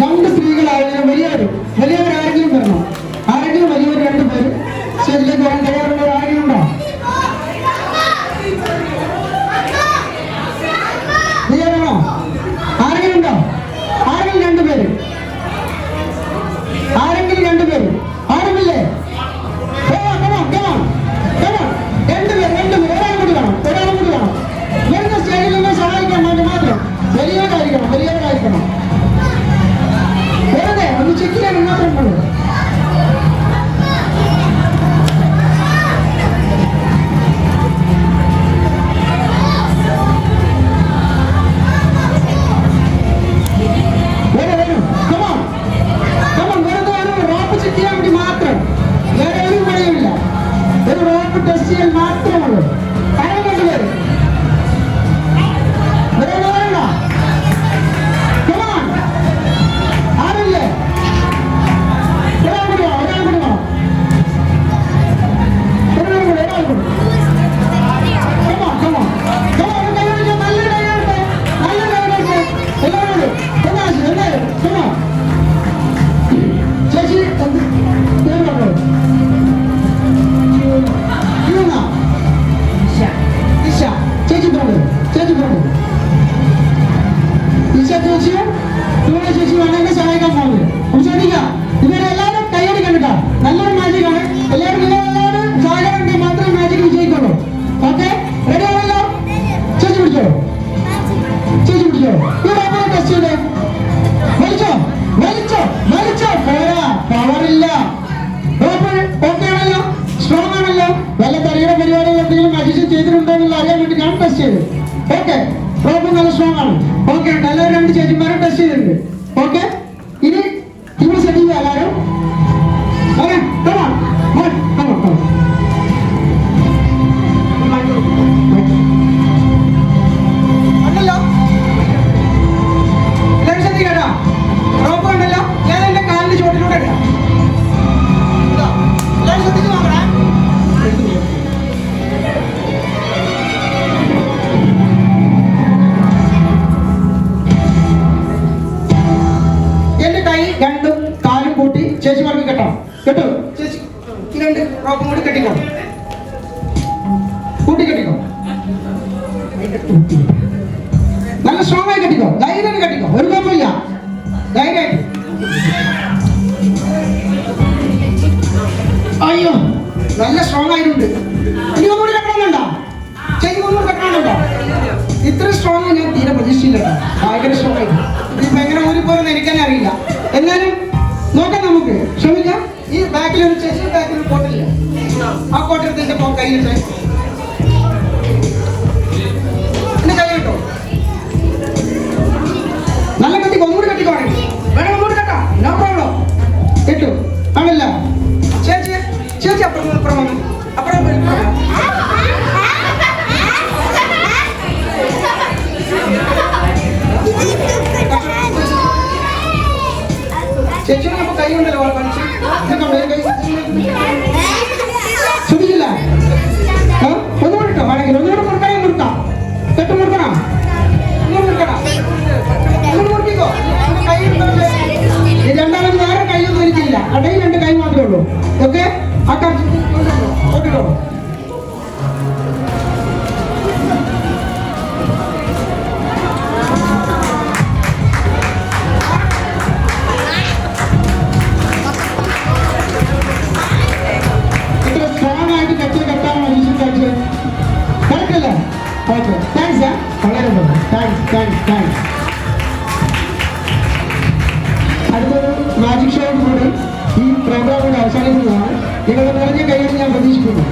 രണ്ട് സ്ത്രീകളായാലും വലിയവരാരെങ്കിലും വരണം. ആരെങ്കിലും വലിയവർ രണ്ടുപേര് സ്റ്റേജിലേക്ക് വരാൻ തയ്യാറുള്ളവർ ആരെങ്കിലും ഉണ്ടോ? തയ്യാറാണോ? ആരെങ്കിലും ഉണ്ടോ? ആരെങ്കിലും രണ്ടുപേര്? ആരെങ്കിലും രണ്ടുപേര്? ആരുമില്ലേ? രണ്ടുപേര് ഒരാളും കൂടി വേണം. വരുന്ന സ്റ്റേജിൽ നിന്ന് സഹായിക്കാൻ വേണ്ടി മാത്രം വലിയവരായിരിക്കണം. വെറുതെ ഒന്ന് ചെക്ക് ചെയ്യാൻ മാത്രം ഉള്ളൂ. വെറുതെ ഒരു റോപ്പ് ചെക്ക് ചെയ്യാൻ വേണ്ടി മാത്രം, വേറെ ഒരു പണിയുമില്ല. ഒരു റോപ്പ് ടെസ്റ്റ് ചെയ്യാൻ മാത്രമുള്ളൂ. പണം കൊണ്ടുവരും. ആരില്ലേ? ഒരാൾ കൂടി വേണം. ചേച്ചി ചേച്ചിയും ചേച്ചി വേണമെങ്കിൽ സഹായിക്കാൻ പോകുന്നത്. ശ്രദ്ധിക്കാം, ഇവരെല്ലാവരും കൈയടിക്കാൻ കേട്ടോ. നല്ലൊരു മാജിക്കാണ്. എല്ലാവരും സഹായിക്കണമെങ്കിൽ മാത്രമേ മാജിക് വിജയിക്കുള്ളൂ. ഓക്കെ, റെഡി ആണല്ലോ? ചേച്ചി പിടിച്ചോ. ഈ റോപ്പിനെ ടെസ്റ്റ് ചെയ്തേ. വലിച്ചോ. പോരാ, പവറില്ല. റോപ്പ് ഓക്കെ ആണല്ലോ? സ്ട്രോങ് ആണല്ലോ? വല്ല തലയുടെ പരിപാടികൾ എന്തെങ്കിലും മാജിക് ചെയ്തിട്ടുണ്ടോ എന്നുള്ള അറിയാൻ വേണ്ടി ഞാൻ ടെസ്റ്റ് ചെയ്തു. ഓക്കെ, റോപ്പ് നല്ല സ്ട്രോങ് ആണ്. ഓക്കെ ഉണ്ട്. എല്ലാവരും രണ്ട് ചേച്ചിമാരും ടെസ്റ്റ് ചെയ്തിട്ടുണ്ട്. ഓക്കെ, ഇനി ഇവിടെ സെറ്റ് ചെയ്യുക എല്ലാവരും. ഓക്കെ, ഉണ്ടല്ലോ? എല്ലാവരും ശ്രദ്ധിക്കട്ടോ. റോപ്പ് ഉണ്ടല്ലോ? ഞാൻ എന്റെ കാലിന്റെ ചുവട്ടിലൂടെ ഇടാം. എല്ലാവരും ശ്രദ്ധിച്ച് നോക്കണേ. എന്റെ കൈ രണ്ടും കാലും കൂട്ടി ചേച്ചിമാർക്ക് കേട്ടോ. ചേച്ചി ഈ രണ്ട് റോപ്പും കൂടി കെട്ടിക്കോ. നല്ല സ്ട്രോങ് ആയി കെട്ടിക്കോ. ധൈര്യം കെട്ടിക്കോ. ഒരു കുഴപ്പമില്ല. ധൈര്യമായിട്ട്. അയ്യോ, നല്ല സ്ട്രോങ് ആയിട്ടുണ്ട്. ഇനി ഒന്നുകൂടി കെട്ടണമെന്നുണ്ടോ? ചേച്ചി ഒന്നും കെട്ടണമെന്നുണ്ടോ? ഇത്ര സ്ട്രോങ് ഞാൻ തീരെ പ്രതീക്ഷിച്ചില്ല. ഭയങ്കര സ്ട്രോങ് ആയിരുന്നു. ഇതിപ്പോ എങ്ങനെ ഊരിപ്പോയെന്ന് എനിക്കെന്നെ അറിയില്ല. എന്നാലും നോക്കാം, നമുക്ക് ശ്രമിക്കാം. ഈ ബാക്കിലൊരു ചേച്ചി ബാക്കിലൊരു കോട്ടില്ല. ആ കോട്ടെടുത്ത് കയ്യിലിട്ട് എന്റെ കൈ കിട്ടോ. നല്ല കെട്ടിക്കോ. ഒന്നുകൂടി കെട്ടിക്കോ. വേണം ഒന്നുകൂടി കെട്ടാ. No problem. കിട്ടു ആണല്ലോ? ചേച്ചി അപ്പുറം ചേച്ചിയുടെ അപ്പൊ കൈ ഉണ്ടല്ലോ. ശ്രദ്ധിച്ചില്ല? ഒന്നുകൂടി ഇട്ടോ. വേണമെങ്കിൽ ഒന്നുകൂടെ മുറുക്കാം. കെട്ട് മുറുക്കണം. ഒന്നും മുറുക്കണം. ഒന്നും മുറുക്കിക്കോ. കൈ രണ്ടാളും മാജിക് ഷോയോടുകൂടി ഈ പ്രോഗ്രാമിൽ അവസാനിക്കുന്നതാണ്. നിങ്ങളുടെ നിറഞ്ഞ കൈയ്യടി ഞാൻ പ്രതീക്ഷിക്കുന്നു.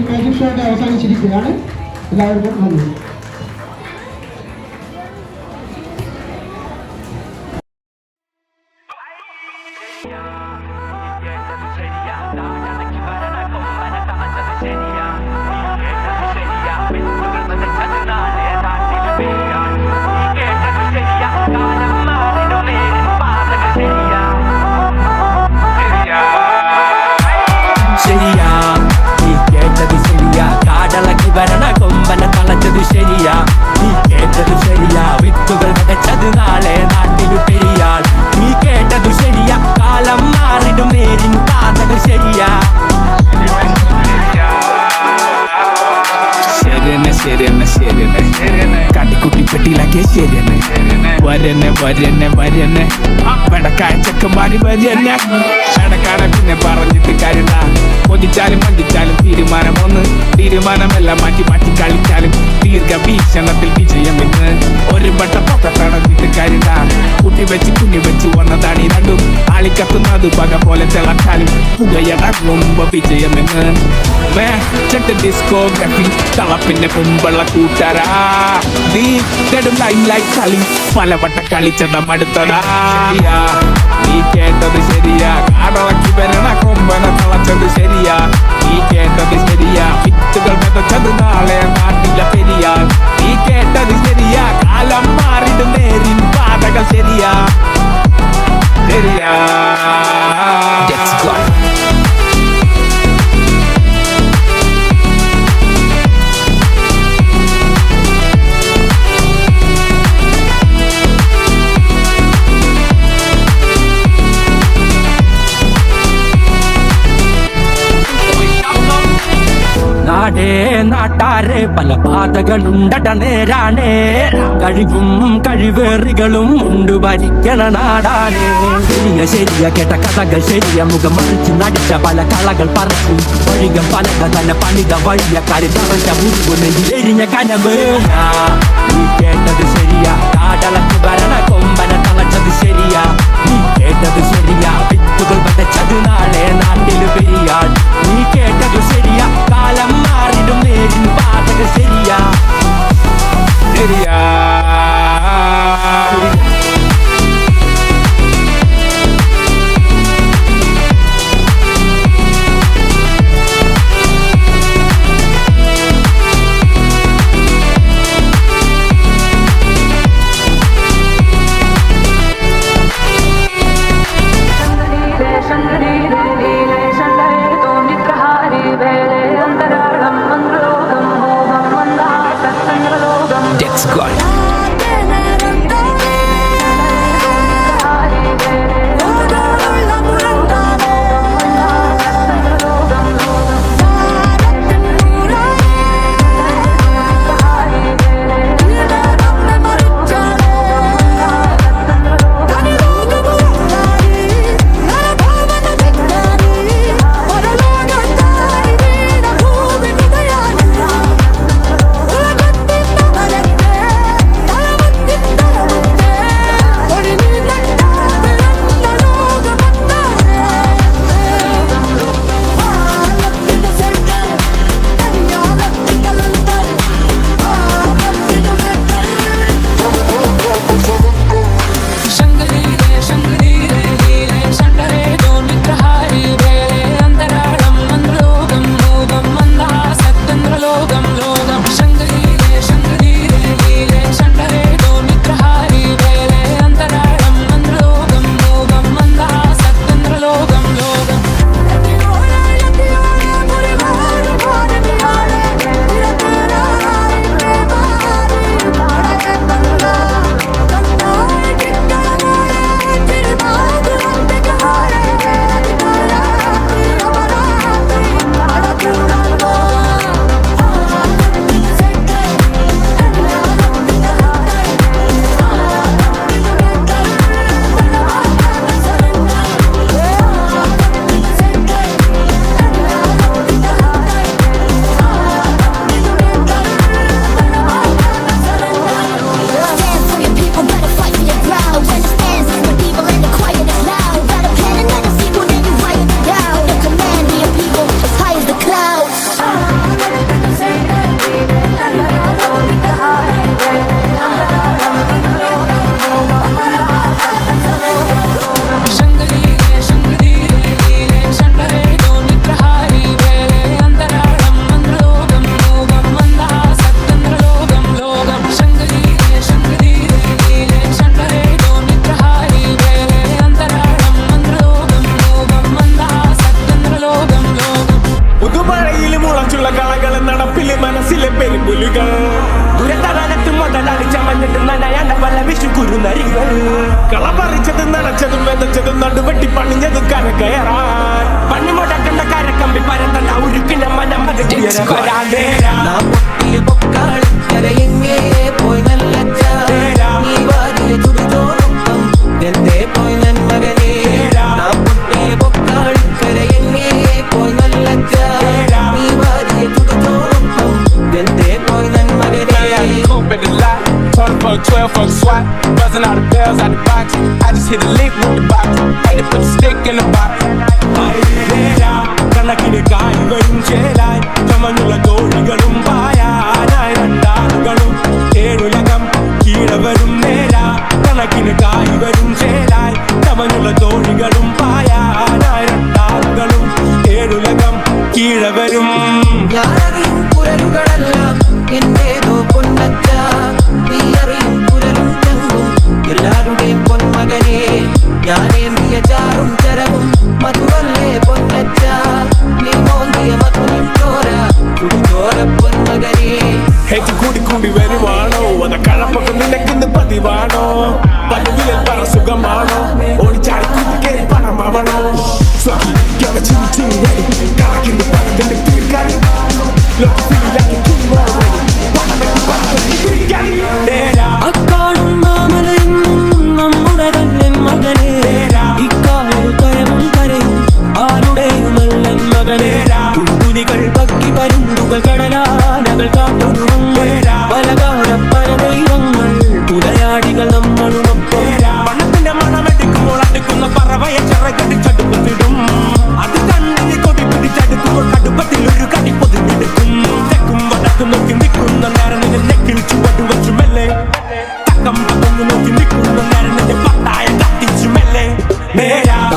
മാജിക് ഷോയുടെ അവസാനിച്ചിരിക്കുകയാണ്. എല്ലാവർക്കും നന്ദി. ശരിയാ നീ കേട്ടത് ശരിയാ, കാടളക്കി വരണ കൊമ്പന തളച്ചത് ശരിയാ. നീ കേട്ടത് ശരിയാ, വിത്തുകൾ വിതച്ചത് നാളെ നാട്ടിലു പെരിയാൾ. നീ കേട്ടത് ശരിയാ, കാലം മാറിടും നേരിൻ പാതകൾ ശരിയാ. ശരിയെന്നെ ശരിയെന്നെ ശരിയെന്നെ കാട്ടിക്കുട്ടി പെട്ടിയിലാക്കിയ ശരിയെന്നെ. വരനെ വരനെ വരനെ വെടക്കായ ചെക്കന്മാരി വരനെ. വെടക്കാട പിന്നെ പറഞ്ഞിട്ട് കാര്യണ്ട, കൊതിച്ചാലും വഞ്ചിച്ചാലും തീരുമാനമൊന്ന്. തീരുമാനമെല്ലാം മാറ്റി മാറ്റി കളിച്ചാലും ദീർഘവീക്ഷണത്തിൽ വിജയമെന്ന്. ഒരു വട്ട പൊക്കത്തടഞ്ഞിട്ട് കാര്യണ്ട, കുട്ടി വെച്ച് കുഞ്ഞു വെച്ച് വന്നതാണ് ഈ രണ്ടും. ആളിക്കത്തുന്നത് പക പോലെ തിളച്ചാലും പുകയടങ്ങുമ്പോ വിജയമെന്ന്. ഡിസ്കോഗ്രഫി തളപ്പിന്റെ കുമ്പള കൂട്ടരാ. നീ ലൈം ലൈറ്റ് കളി പലവട്ട കളിച്ചടം അടുത്തതാ. നീ കേട്ടത് ശരിയാ, കാടളക്കി വരണ കൊമ്പന തളച്ചത് ശരിയാ. നീ കേട്ടത് ശരിയാ, വിത്തുകൾ വിതച്ചത് നാളെ നാട്ടിലെ പെരിയാൾ. നീ കേട്ടത് ശരിയാ, കാലം മാറിടും നേരിൻ പാതകൾ ശരിയാ. ശരിയാ നാടേ നാട്ടാരെ പല പാതകളുണ്ടട നേരാണേ. കഴിവും കഴിവേറികളും ഉണ്ട് ഭരിക്കണ നാടാണേ. ശരിയ ശരിയ കേട്ട കഥകൾ ശരിയ, മുഖം മറിച്ച് നടിച്ച പല കളകൾ പറച്ചു. വഴികൾ പലക തന്നെ പണിത വഴിയക്കാരി തറഞ്ഞ മുറിവുന്നെരിഞ്ഞ കനവ്. നീ കേട്ടത് ശരിയാ, കാടളക്കി വരണ കൊമ്പന തളച്ചത് ശരിയാ. നീ കേട്ടത് ശരിയാ, വിത്തുകൾ വിതച്ചത് നാളെ നാട്ടില് പെരിയാൾ. നീ കേട്ടത് ശരിയാ, കാലം മാറിടും നേരിൻ പാതകൾ ശരിയാ. ശരിയാ മകൾ കളപറിച്ചതും നനച്ചതും വെതച്ചതും നടുവെട്ടി പണിഞ്ഞതും കരകയറാൻ പണിമുടക്കണ്ട കരക്കമ്പി പരന്തണ്ട ഉരുക്കിന്റെ മനം പോയി നല്ല പോയി നന്മകനേ പോയി നല്ല Fuck 12, fuck SWAT, buzzing all the bells out the box. I just hit a lick with the box, had to put the stick in the box. കണക്കിന് കായ് വരും ചേലായി ചമഞ്ഞുള്ള തോഴികളും പായാനായി രണ്ടാളുകളും ഏഴുലകം കീഴവരും നേരാ കണക്കിന് കായ് വരും ചേലായി ചമഞ്ഞുള്ള തോഴികളും പായാനായി രണ്ടാളുകളും ഏഴുലകം കീഴവരും ഞാനറിയും കുരലുകളെല്ലാം എന്നേതോ പൊന്നച്ച നീ അറിയും കുരലും ചങ്കും എല്ലാവരുടെയും പൊന്മകനെ ഞാനേന്തിയ ചാറും ചരവും മധുവല്ലേ പൊന്നച്ച നീ മോന്തിയ മധുവിൻ ചോര കുടിച്ചോര പൊന്മകനെ ഹേറ്റ് കൂടി കൂടി വരുവാണോ അത കഴപ്പൊക്കെ നിനക്കിന്ന് പതിവാണോ പതിവിലെ പറ സുഖമാണോ ഓടിച്ചാടി കുതിക്കേറി പണമാവണോ സ്വകി ചിന്നി ചിന്നി കണക്കിന് പണത്തിന്റെ തീർക്കാൻ അക്കാടും മാമലയും നമ്മുടെ തന്നെ മകനെ ഇക്കാലൊരു കരവും കരയും ആരുടെയുമല്ലൻ മകനെ പുൽപ്പുലികൾ പക്കി പരുന്തുകൾ കടലാനകൾ കാട്ടുരുവങ്ങൾ പലകാല പല ദൈവങ്ങൾ പുലയാടികൾ നമ്മളുമൊപ്പം പണത്തിന്റെ മണമെടുക്കുമ്പോൾ അടുക്കുന്ന പറവയെ ചിറകടിച്ചടുപ്പത്തിടും അത് കണ്ണിന് കൊടി പിടിച്ചടുക്കുമ്പോൾ കടുപ്പത്തിൽ ഒരു കടി പൊതിഞ്ഞെടുക്കും തെക്കും വടക്കും നോക്കി നിൽക്കുന്ന നേരം നിന്റെ നെക്കിൽ ചുവട് വെച്ചു മെല്ലെ തക്കം പതൊന്നു നോക്കി നിൽക്കുന്ന നേരം നിന്റെ പട്ടായ കത്തിച്ചു മെല്ലെ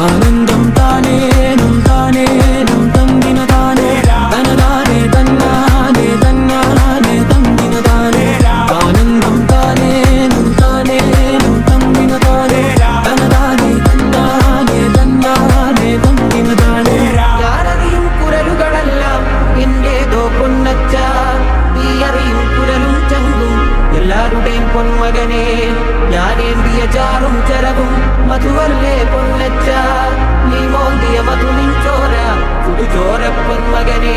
ആനന്ദം താനേനും താനേനും തന്തിന താനേ തനതാനേ തന്നാനേ തന്നാനേ തന്തിന താനേ ആനന്ദം താനേനും താനേനും തന്തിന താനേ തനതാനേ തന്നാനേ തന്നാനേ തന്തിന താനേ ഞാനറിയും കുരലുകളെല്ലാം എന്നേതോ പൊന്നച്ച നീ അറിയും കുരലും ചങ്കും എല്ലാവരുടെയും പൊന്മകനെ ഞാനേന്തിയ ചാറും ചരവും മധുവല്ലേ പൊന്നച്ച നീ മോന്തിയ മധുവിൻ ചോര കുടിച്ചോര പൊന്മകനെ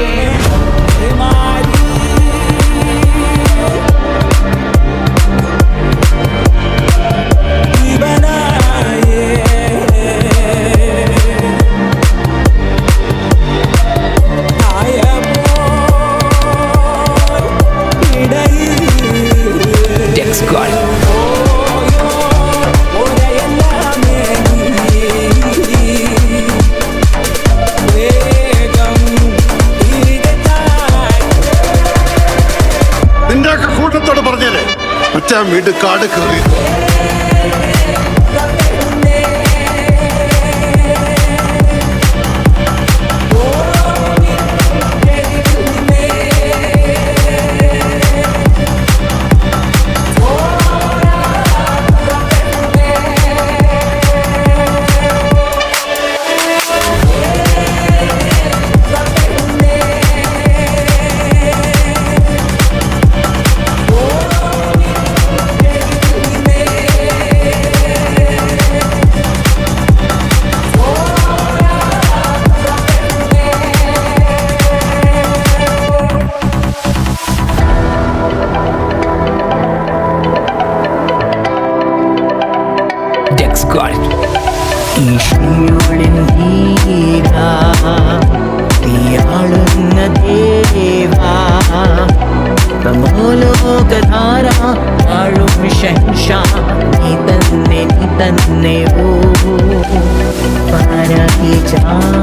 നിന്റെയൊക്കെ കൂട്ടത്തോട് പറഞ്ഞേരെ മറ്റാ വീട് കാട് കയറി ഈശ്വരൻ ധീരാ നീയാളുന്ന ദേവാ തമോലോകധാര ആഴും ശംഷാ നീ തന്നെ ഓ പാരാചാരം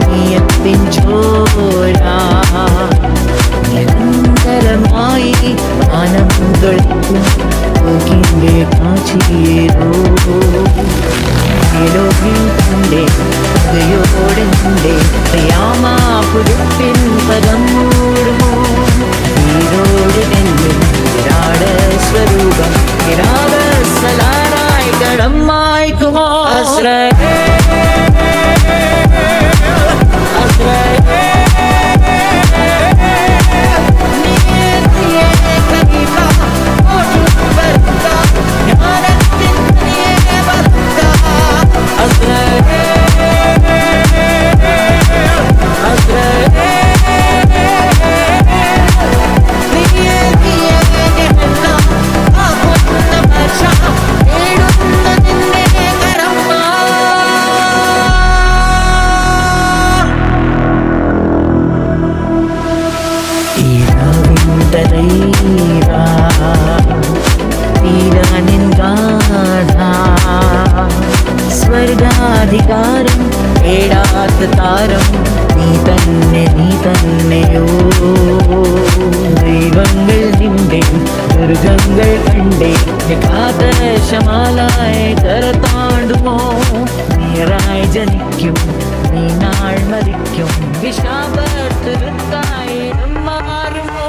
നീയത്തിൻ ചോരാ നിരന്തരമായി ആനന്ദം ിന്റെ കാച്ചിയേരോ കണ്ടേ ഹൃദയോടെ യാമാപുരപ്പിൻ പദം മൂടുമോ നീരോട് എന്നും സ്വരൂപം കിരാതസലാനായി കടമായി തുമോ ആശ്രയ Bye. തീരാ തീരാനിൻ ഗാഥ സ്വർഗാധികാരം തേടാത്ത താരം നീ തന്നെയോ ദൈവങ്ങൾ നിന്റെ ദുർഗങ്ങൾ കണ്ടേ കാതശമാലായി കര താണ്ടുമോ നീറായി ജനിക്കും നീ നാൾ മരിക്കും വിഷാപത്തിരുത്തായി മാറുമോ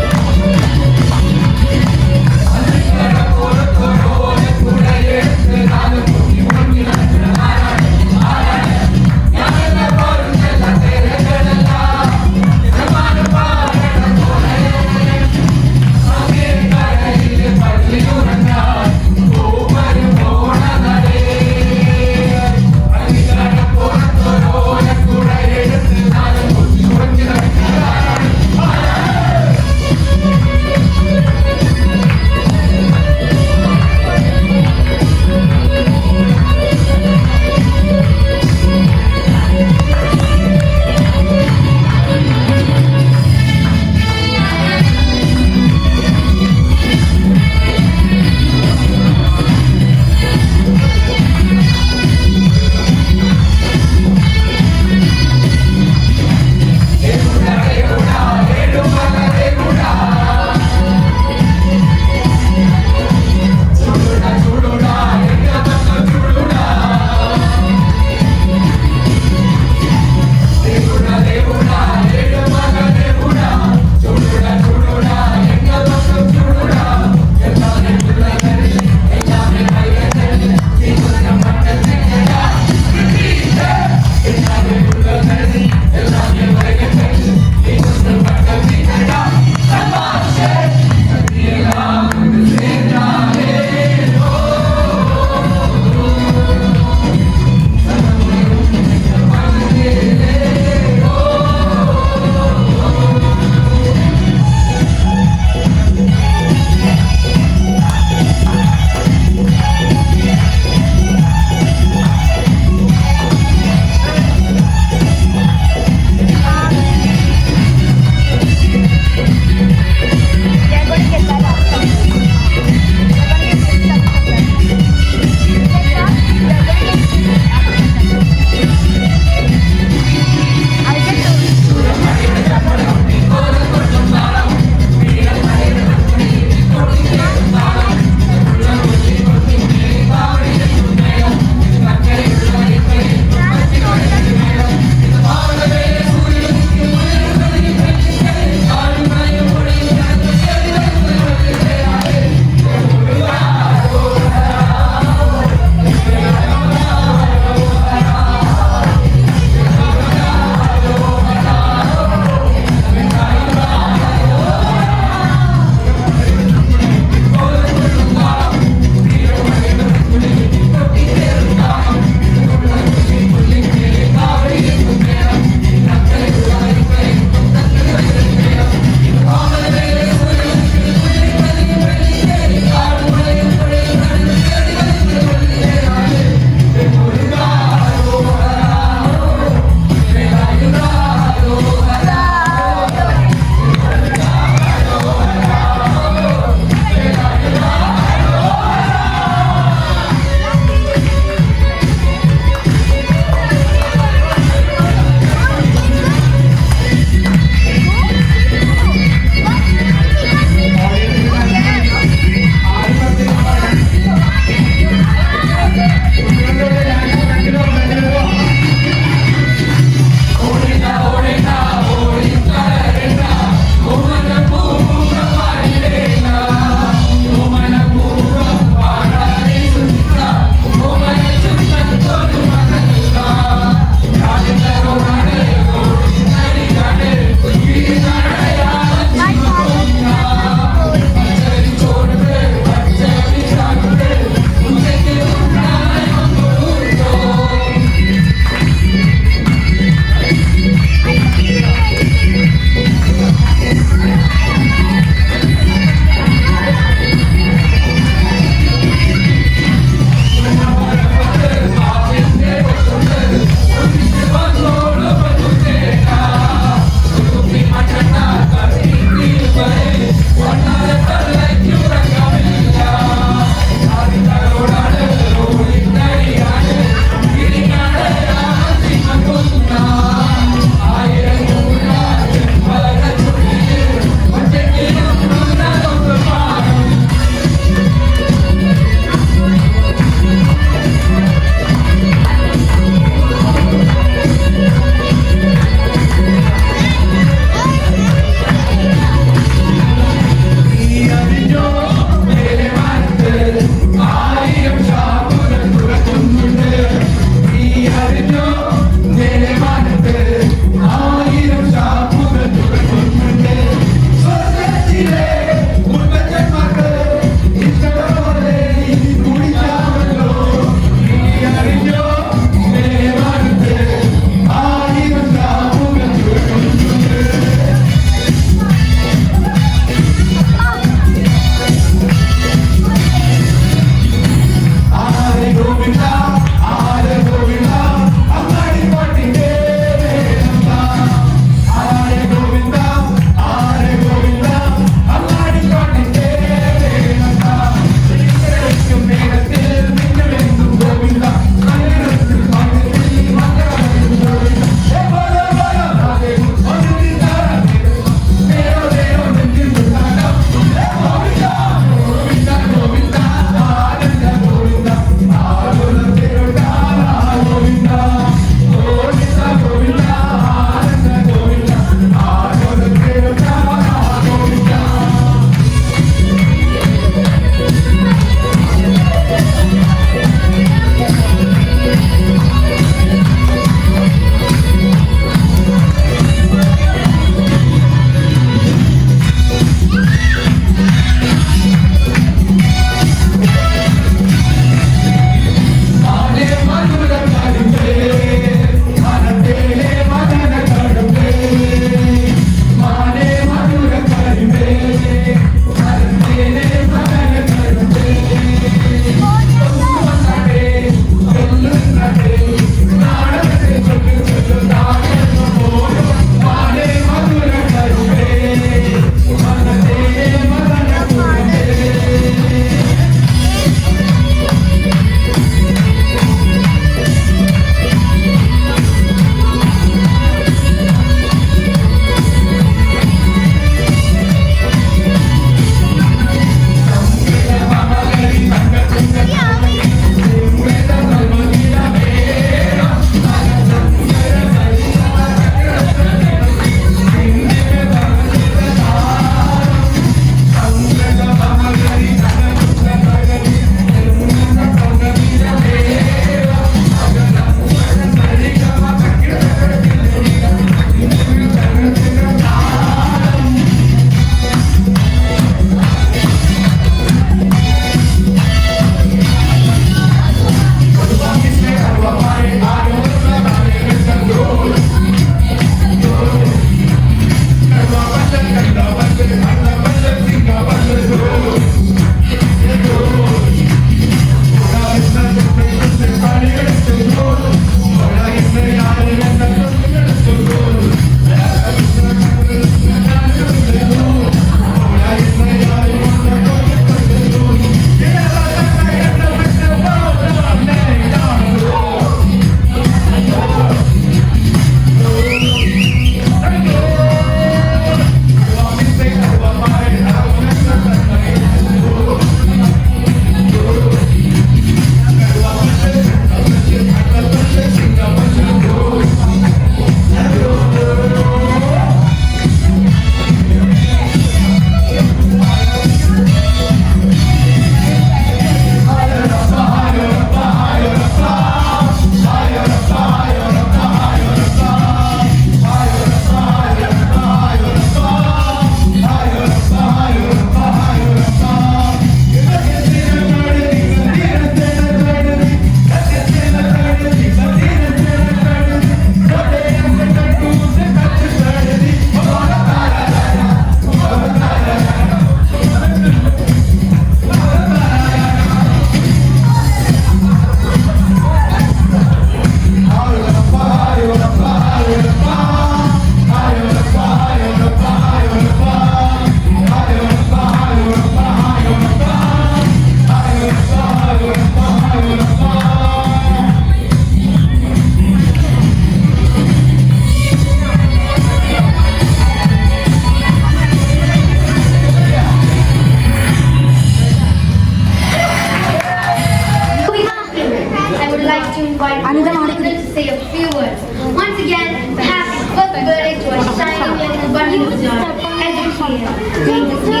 year. May this be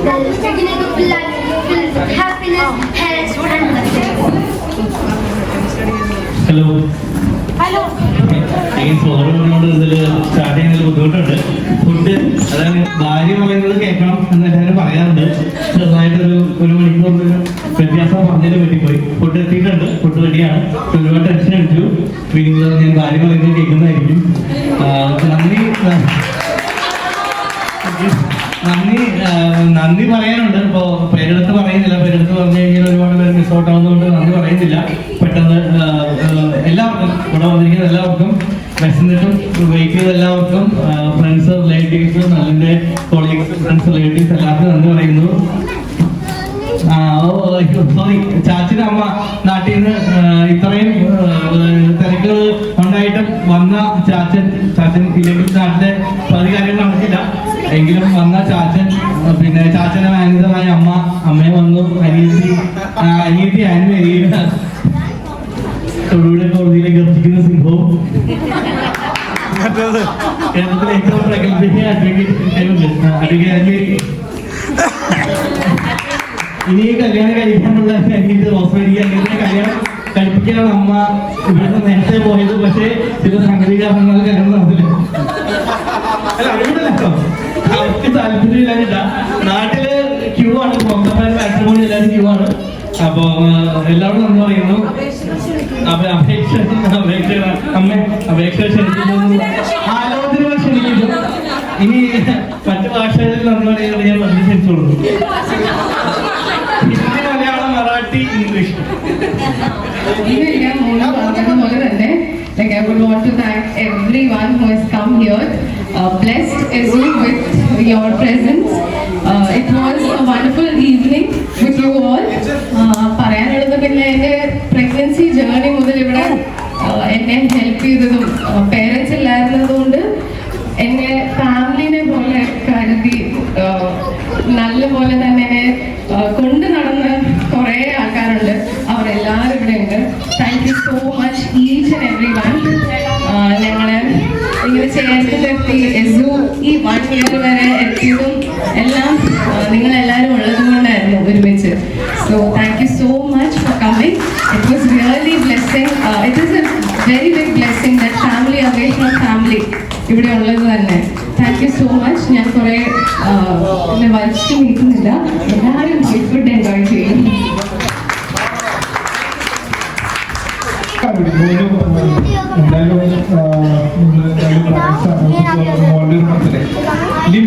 the beginning of life filled with happiness, health, and blessings. Hello ഈ ചോറുകൊണ്ട് ഇതിൽ സ്റ്റാർട്ട് ചെയ്യുന്നതിൽ ബുദ്ധിമുട്ടുണ്ട്. ഫുഡ് അതായത് ഭാര്യ പറയുന്നത് കേൾക്കണം എന്ന് എല്ലാവരും പറയാറുണ്ട്. ചെറുതായിട്ടൊരു മണിക്കൂറിൽ വ്യത്യാസം പറഞ്ഞതിന് പറ്റിപ്പോയി. ഫുഡ് എത്തിയിട്ടുണ്ട്, ഫുഡ് റെഡിയാണ്. ഒരുപാട് ടെൻഷൻ അടിച്ചു. പിന്നെ ഞാൻ ഭാര്യ പറയുന്നത് കേൾക്കുന്നതായിരിക്കും. നന്ദി പറയാനുണ്ട്. ഇപ്പോൾ പേരെടുത്ത് പറയുന്നില്ല. പേരെടുത്ത് പറഞ്ഞു കഴിഞ്ഞാൽ ഒരുപാട് പേര് മിസ് ഔട്ട് ആവുന്നതുകൊണ്ട് നന്ദി പറയുന്നില്ല. പെട്ടെന്ന് എല്ലാവർക്കും ഇവിടെ വന്നിരിക്കുന്ന എല്ലാവർക്കും, വിശന്നിട്ടും വെയിറ്റ് ചെയ്ത എല്ലാവർക്കും, ഫ്രണ്ട്സ്, റിലേറ്റീവ്സ്, നല്ലതിൻ്റെ കൊളീഗ്സ്, ഫ്രണ്ട്സ്, റിലേറ്റീവ്സ് എല്ലാവർക്കും നന്ദി പറയുന്നു. സോറി, ചാച്ചിയുടെ അമ്മ നാട്ടിൽ നിന്ന് ഇത്രയും തിരക്കുകൾ ഉണ്ടായിട്ടും വന്ന ചാച്ചൻ ഇല്ലെങ്കിൽ നാട്ടിലെ പകുതി കാര്യങ്ങൾ നടക്കില്ല. എങ്കിലും വന്ന ചാച്ചൻ, പിന്നെ ചാച്ചന്റെ മാനേജറായ അമ്മയെ വന്നു, അനിയത്തി ആനുവരിയിൽ തൊടുപുഴ കോടതിയിലേക്ക് എത്തിക്കുന്ന സിംഹവും കേരളത്തിലെ ഏറ്റവും പ്രഗത്ഭ അഡ്വക്കേറ്റ് ഇനി കല്യാണം കഴിക്കാനുള്ള റോസ്മേരി അങ്ങനെ കല്യാണം കഴിപ്പിക്കാനാണ് അമ്മ ഇവിടുന്ന് നേരത്തെ പോയത്. പക്ഷേ ചില സംഗതി കാരണങ്ങൾ കല്യാണം നടന്നില്ല. അല്ല അറിവില്ലല്ലോ, അവർക്ക് താല്പര്യമില്ലാഞ്ഞിട്ട. നാട്ടില് ക്യൂ ആണ്, സ്വന്തമായ മാട്രിമോണി എല്ലാവരും ക്യൂ ആണ്. അപ്പൊ എല്ലാവരും നന്ദി പറയുന്നു. അപേക്ഷ ക്ഷണിക്കുന്നു, ആലോചന ക്ഷണിക്കുന്നു. ഇനി മറ്റു ഭാഷകളിൽ നന്ദി പറയുന്നത് ഞാൻ വന്ന് ക്ഷണിച്ചോളൂ. Hindi, Malayalam, Marathi, English. Like I would want to thank everyone who has come here, blessed Ezu with your presence. It was a wonderful evening with you all. പറയാനുള്ളത് പിന്നെ എൻ്റെ പ്രഗ്നൻസി ജേർണി മുതൽ ഇവിടെ എന്നെ ഹെൽപ്പ് ചെയ്തതും പേരൻസ് ഇല്ലായിരുന്നതുകൊണ്ട് എന്നെ ഫാമിലിനെ പോലെ കരുതി നല്ല പോലെ തന്നെ എന്നെ കൊണ്ടു നടന്ന കുറേ ആൾക്കാരുണ്ട്. അവരെല്ലാവരും ഇവിടെ ഉണ്ട്. Thank you so much each and every one. ഞങ്ങളെ ഇങ്ങനെ ചേർത്ത് നിർത്തി എസു ഈ 1 year വരെ എത്തിയതും എല്ലാം നിങ്ങളെല്ലാവരും ഉള്ളത് കൊണ്ടായിരുന്നു ഒരുമിച്ച്. So thank you so much for coming. It was really blessing. It is a very big blessing that family away from family ഇവിടെ ഉള്ളത് തന്നെ. Thank you so much. ഞാൻ കുറേ എന്നെ വലിച്ചു നിൽക്കുന്നില്ല. എല്ലാവരും ഫുഡ് എൻജോയ് ചെയ്യും. ഇനി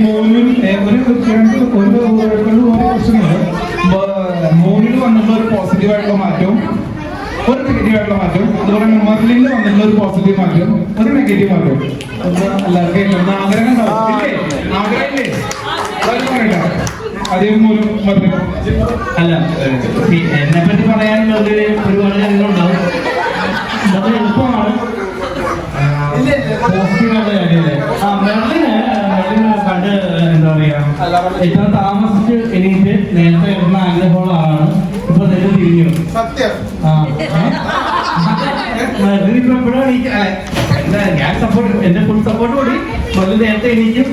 മോനിൽ വന്നിട്ടുള്ള ഒരു പോസിറ്റീവായിട്ടുള്ള മാറ്റവും ഒരു നെഗറ്റീവായിട്ടുള്ള മാറ്റം, അതുപോലെ മെമ്മറിയിൽ വന്നിട്ടുള്ള ഒരു പോസിറ്റീവ് മാറ്റം, ഒരു നെഗറ്റീവ് മാറ്റം. എല്ലാവർക്കും ആഗ്രഹം ഉണ്ടാവും. ആഗ്രഹമില്ലേ? അതേ പോലും അല്ല, എന്നെ പറ്റി പറയാനുള്ളത് ഒരുപാട് കാര്യങ്ങളുണ്ടാവും. അത് എളുപ്പമാണ്, പോസിറ്റീവായിട്ടുള്ള കാര്യമല്ലേ. മെർലിന് പണ്ട് എന്താ പറയാ, ഏറ്റവും താമസിച്ച് എനിക്ക് നേരത്തെ വരുന്ന ആഗ്രഹമുള്ള ആളാണ്. ഇപ്പൊ നേരെ തിരിഞ്ഞു. സത്യം. മെർലിന് ഇപ്പൊ എപ്പോഴും എന്താ, ഞാൻ സപ്പോർട്ട്, എന്റെ ഫുൾ സപ്പോർട്ട് കൂടി മെർലിൻ നേരത്തെ എനിക്കും.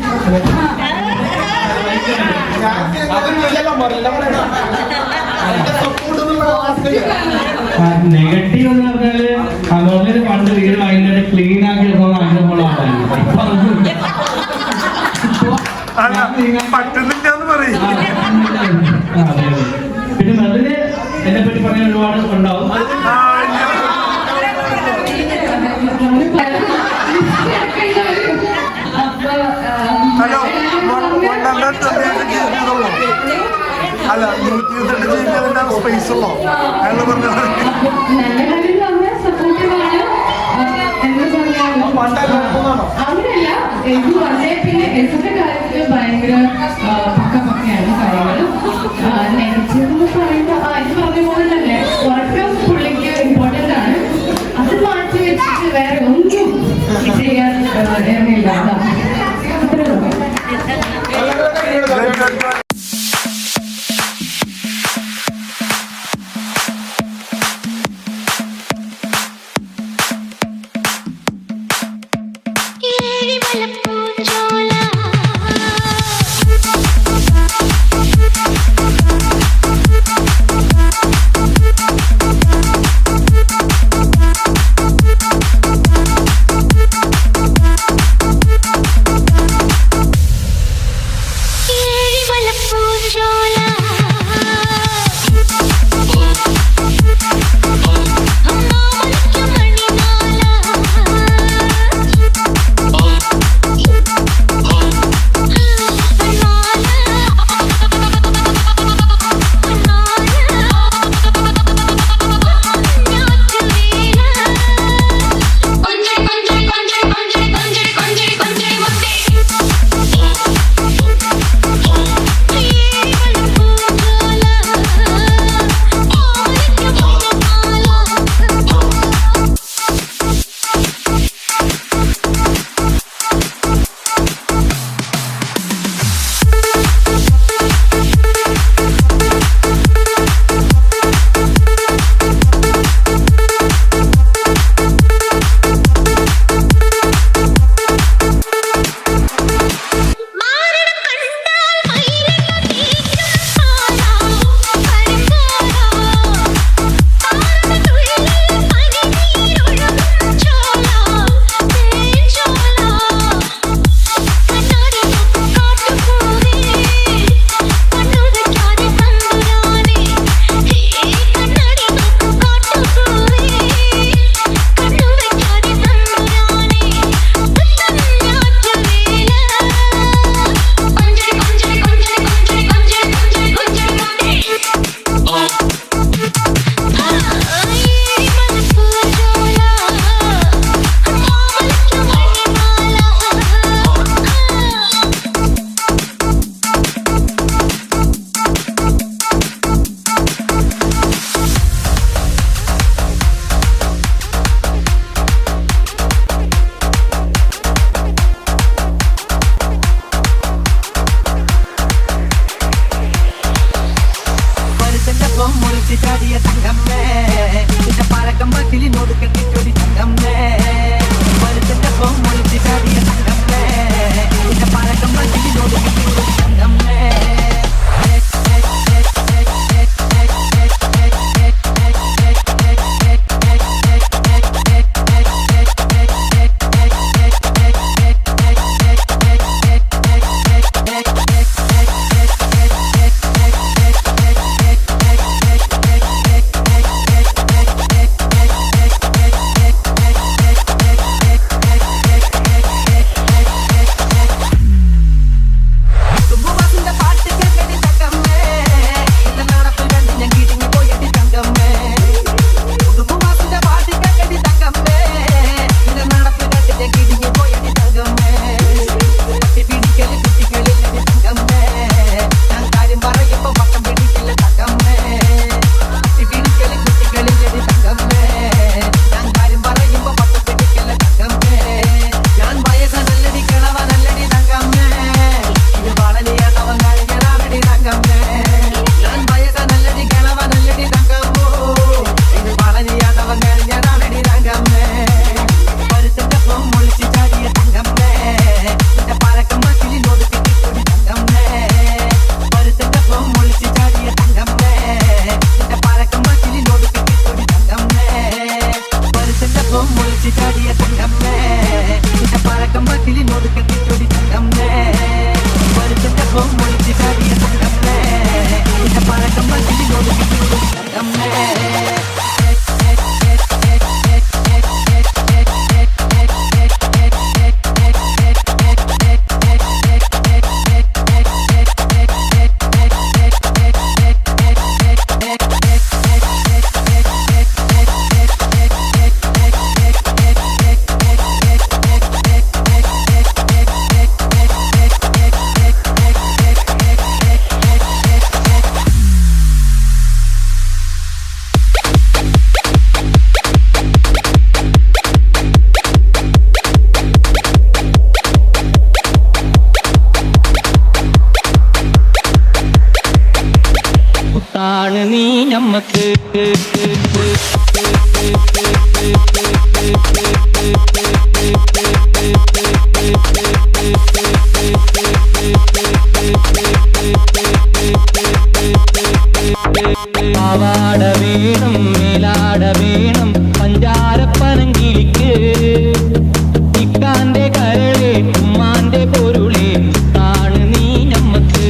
നെഗറ്റീവ് എന്ന് പറഞ്ഞാല് മെർലിന് പണ്ട് വീട് ഭയങ്കര ക്ലീൻ ആക്കി എടുക്കുന്ന ആഗ്രഹമുള്ള ആളായിരുന്നു. പിന്നെ മെർലിന് എന്നെ പറ്റി പറയാൻ ഒരുപാട് ഉണ്ടാവും. അല്ല, 128 സ്പേസ് ഉള്ളോ അയാൾ പറഞ്ഞത്? അങ്ങനെയല്ല, എസു വന്നേ പിന്നെ എസുന്റെ കാര്യത്തിൽ ഭയങ്കര പക്കയാണ് കാര്യങ്ങൾ. നെഗറ്റീവ് എന്ന് പറയുമ്പോൾ ഇത് പറഞ്ഞ പോലെ തന്നെ ഉറക്കം പുള്ളിക്ക് ഇമ്പോർട്ടൻ്റ് ആണ്. അത് മാറ്റി വെച്ചിട്ട് വേറെ ഒന്നും ചെയ്യാൻ ഇറങ്ങില്ല. ആണ് നീ നമ്മക്ക് പാവാട വേണം മേലാട വേണം പഞ്ചാരപ്പനങ്കിലിക്ക് ഇക്കാന്റെ കരളെ ഉമ്മാന്റെ പൊരുളെ ആണ് നീ നമ്മക്ക്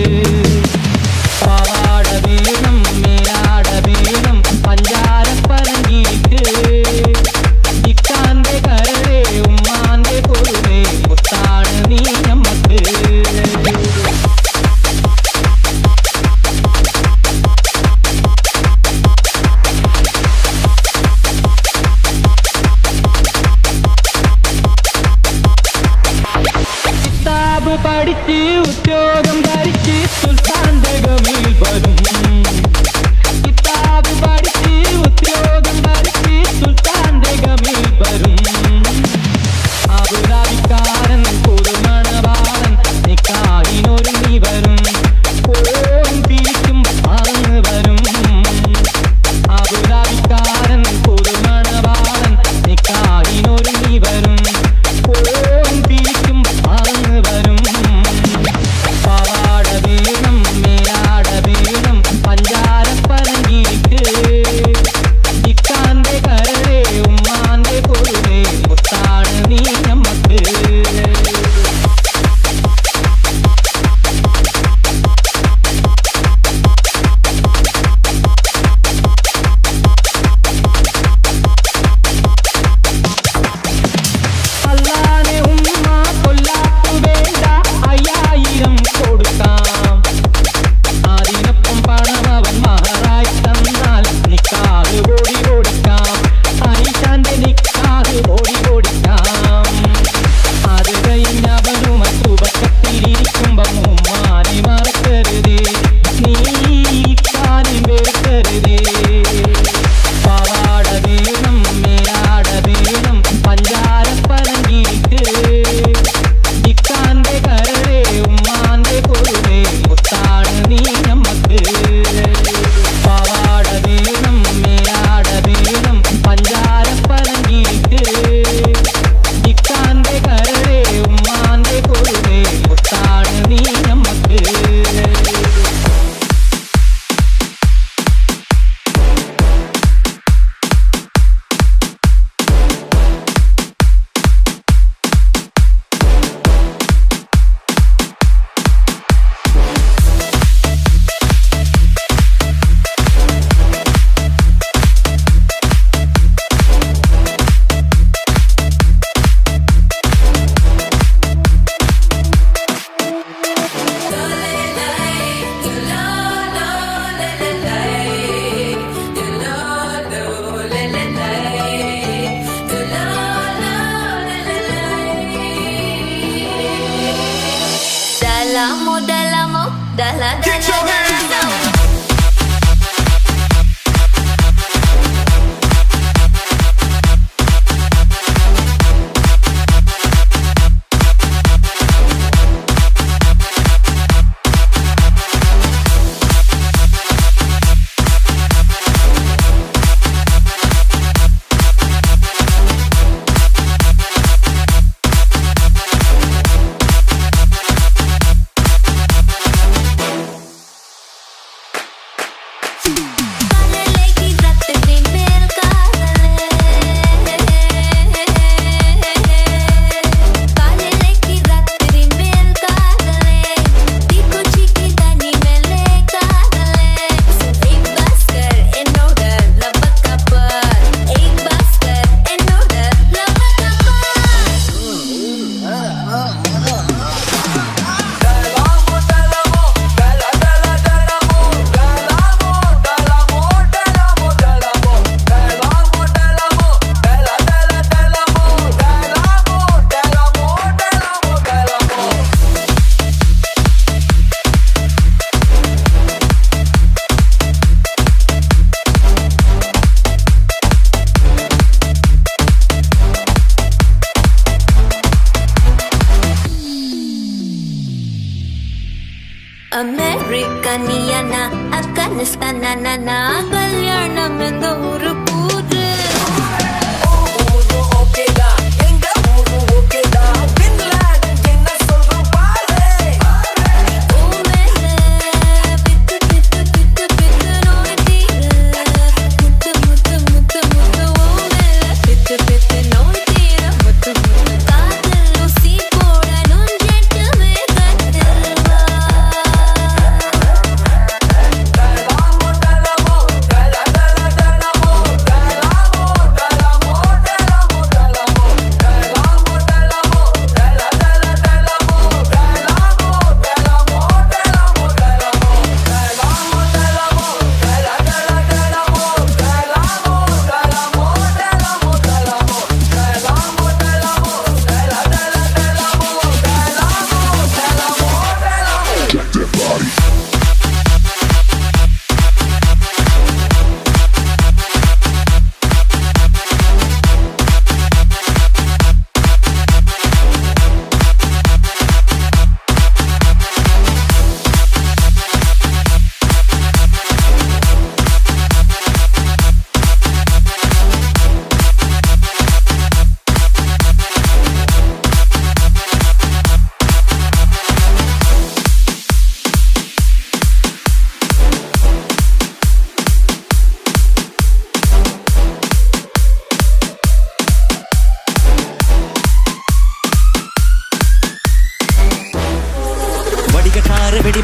Americaniana, Afghanistanana, Kalyanam in the Urupuru.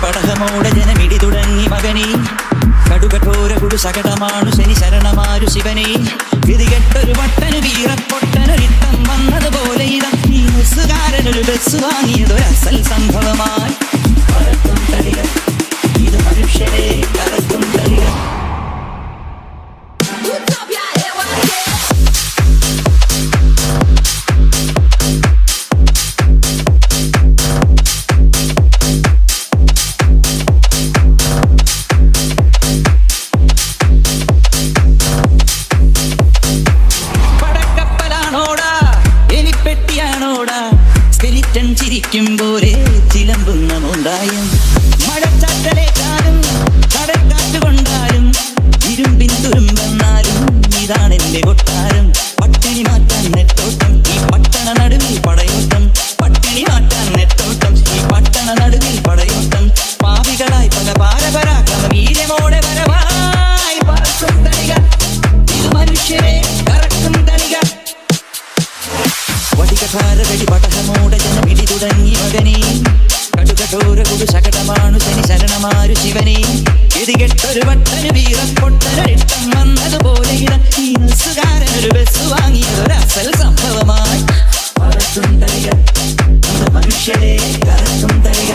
പടഹമോടെ ജനമിടി തുടങ്ങി മകനീ കടുകഠോര കുടു സകടമാണു ശനി ശരണമാരു ശിവനീ വിധികെട്ടൊരു വട്ടന് വീറപ്പൊട്ടനൊരിത്തം വന്നതുപോലെ ഇതാ ഈ മുസുകാരനൊരു ബസ് വാങ്ങിയതൊരസൽ സംഭവമായി പറക്കും തളിക ഇത് മനുഷ്യരെ കറക്കും തളിക ചിരിക്കുമ്പോരേ ചിലമ്പുന്ന മുണ്ടായും മഴച്ചാറ്റലേക്കാരും കടൽക്കാറ്റ് കൊണ്ടാലും ഇരുമ്പിൻ തുരുമ്പെന്നാലും ഇതാണെന്റെ കൊട്ടാരം പട്ടിണി മാറ്റാൻ നെട്ടോട്ടം ഈ പട്ടണ നടുവിൽ പടയോട്ടം പട്ടിണി മാറ്റാൻ നെട്ടോട്ടം ഈ പട്ടണ നടുവിൽ പടയോട്ടം പാപികളായി പല പാരപരാക്രമ വീര്യമോടെ വരവായി പറക്കും തളിക ഇത് മനുഷ്യരെ കറക്കും തളിക വടികഭാരവടി പടഹമോടെ ജനമിടി തുടങ്ങി മകനീ കടുകഠോര കുടു ശകടമാണു ശനി ശരണമാരു ശിവനീ ഗതികെട്ടൊരു വട്ടന് വീറപ്പൊട്ടനൊരിട്ടം വന്നതുപോലെ ഇട ഈ നസുകാരനൊരു ബസ് വാങ്ങിയതൊരസൽ സംഭവമായി പറക്കും തളിക ഇത് മനുഷ്യരെ കറക്കും തളിക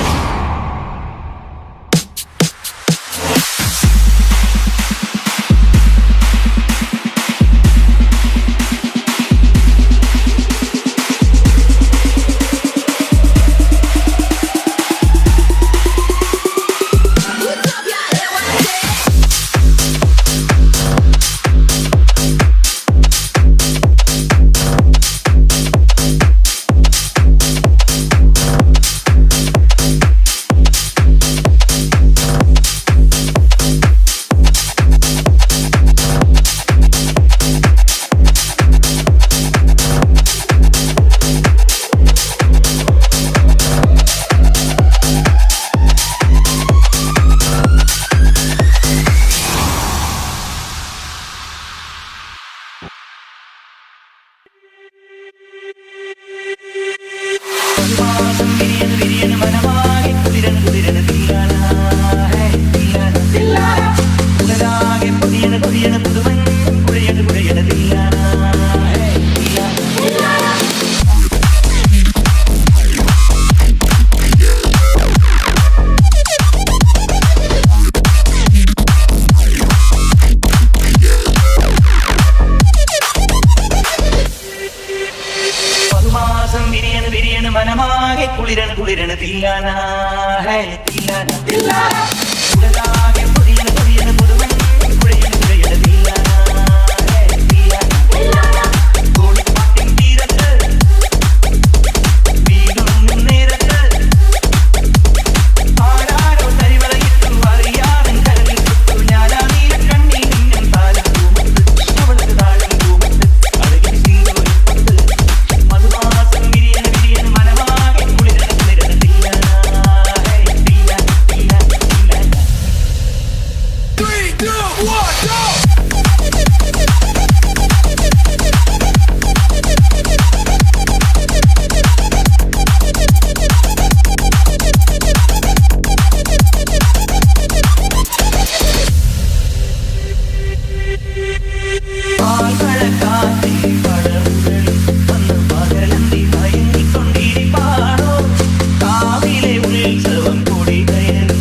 ഉത്സവം കൊടി കയറി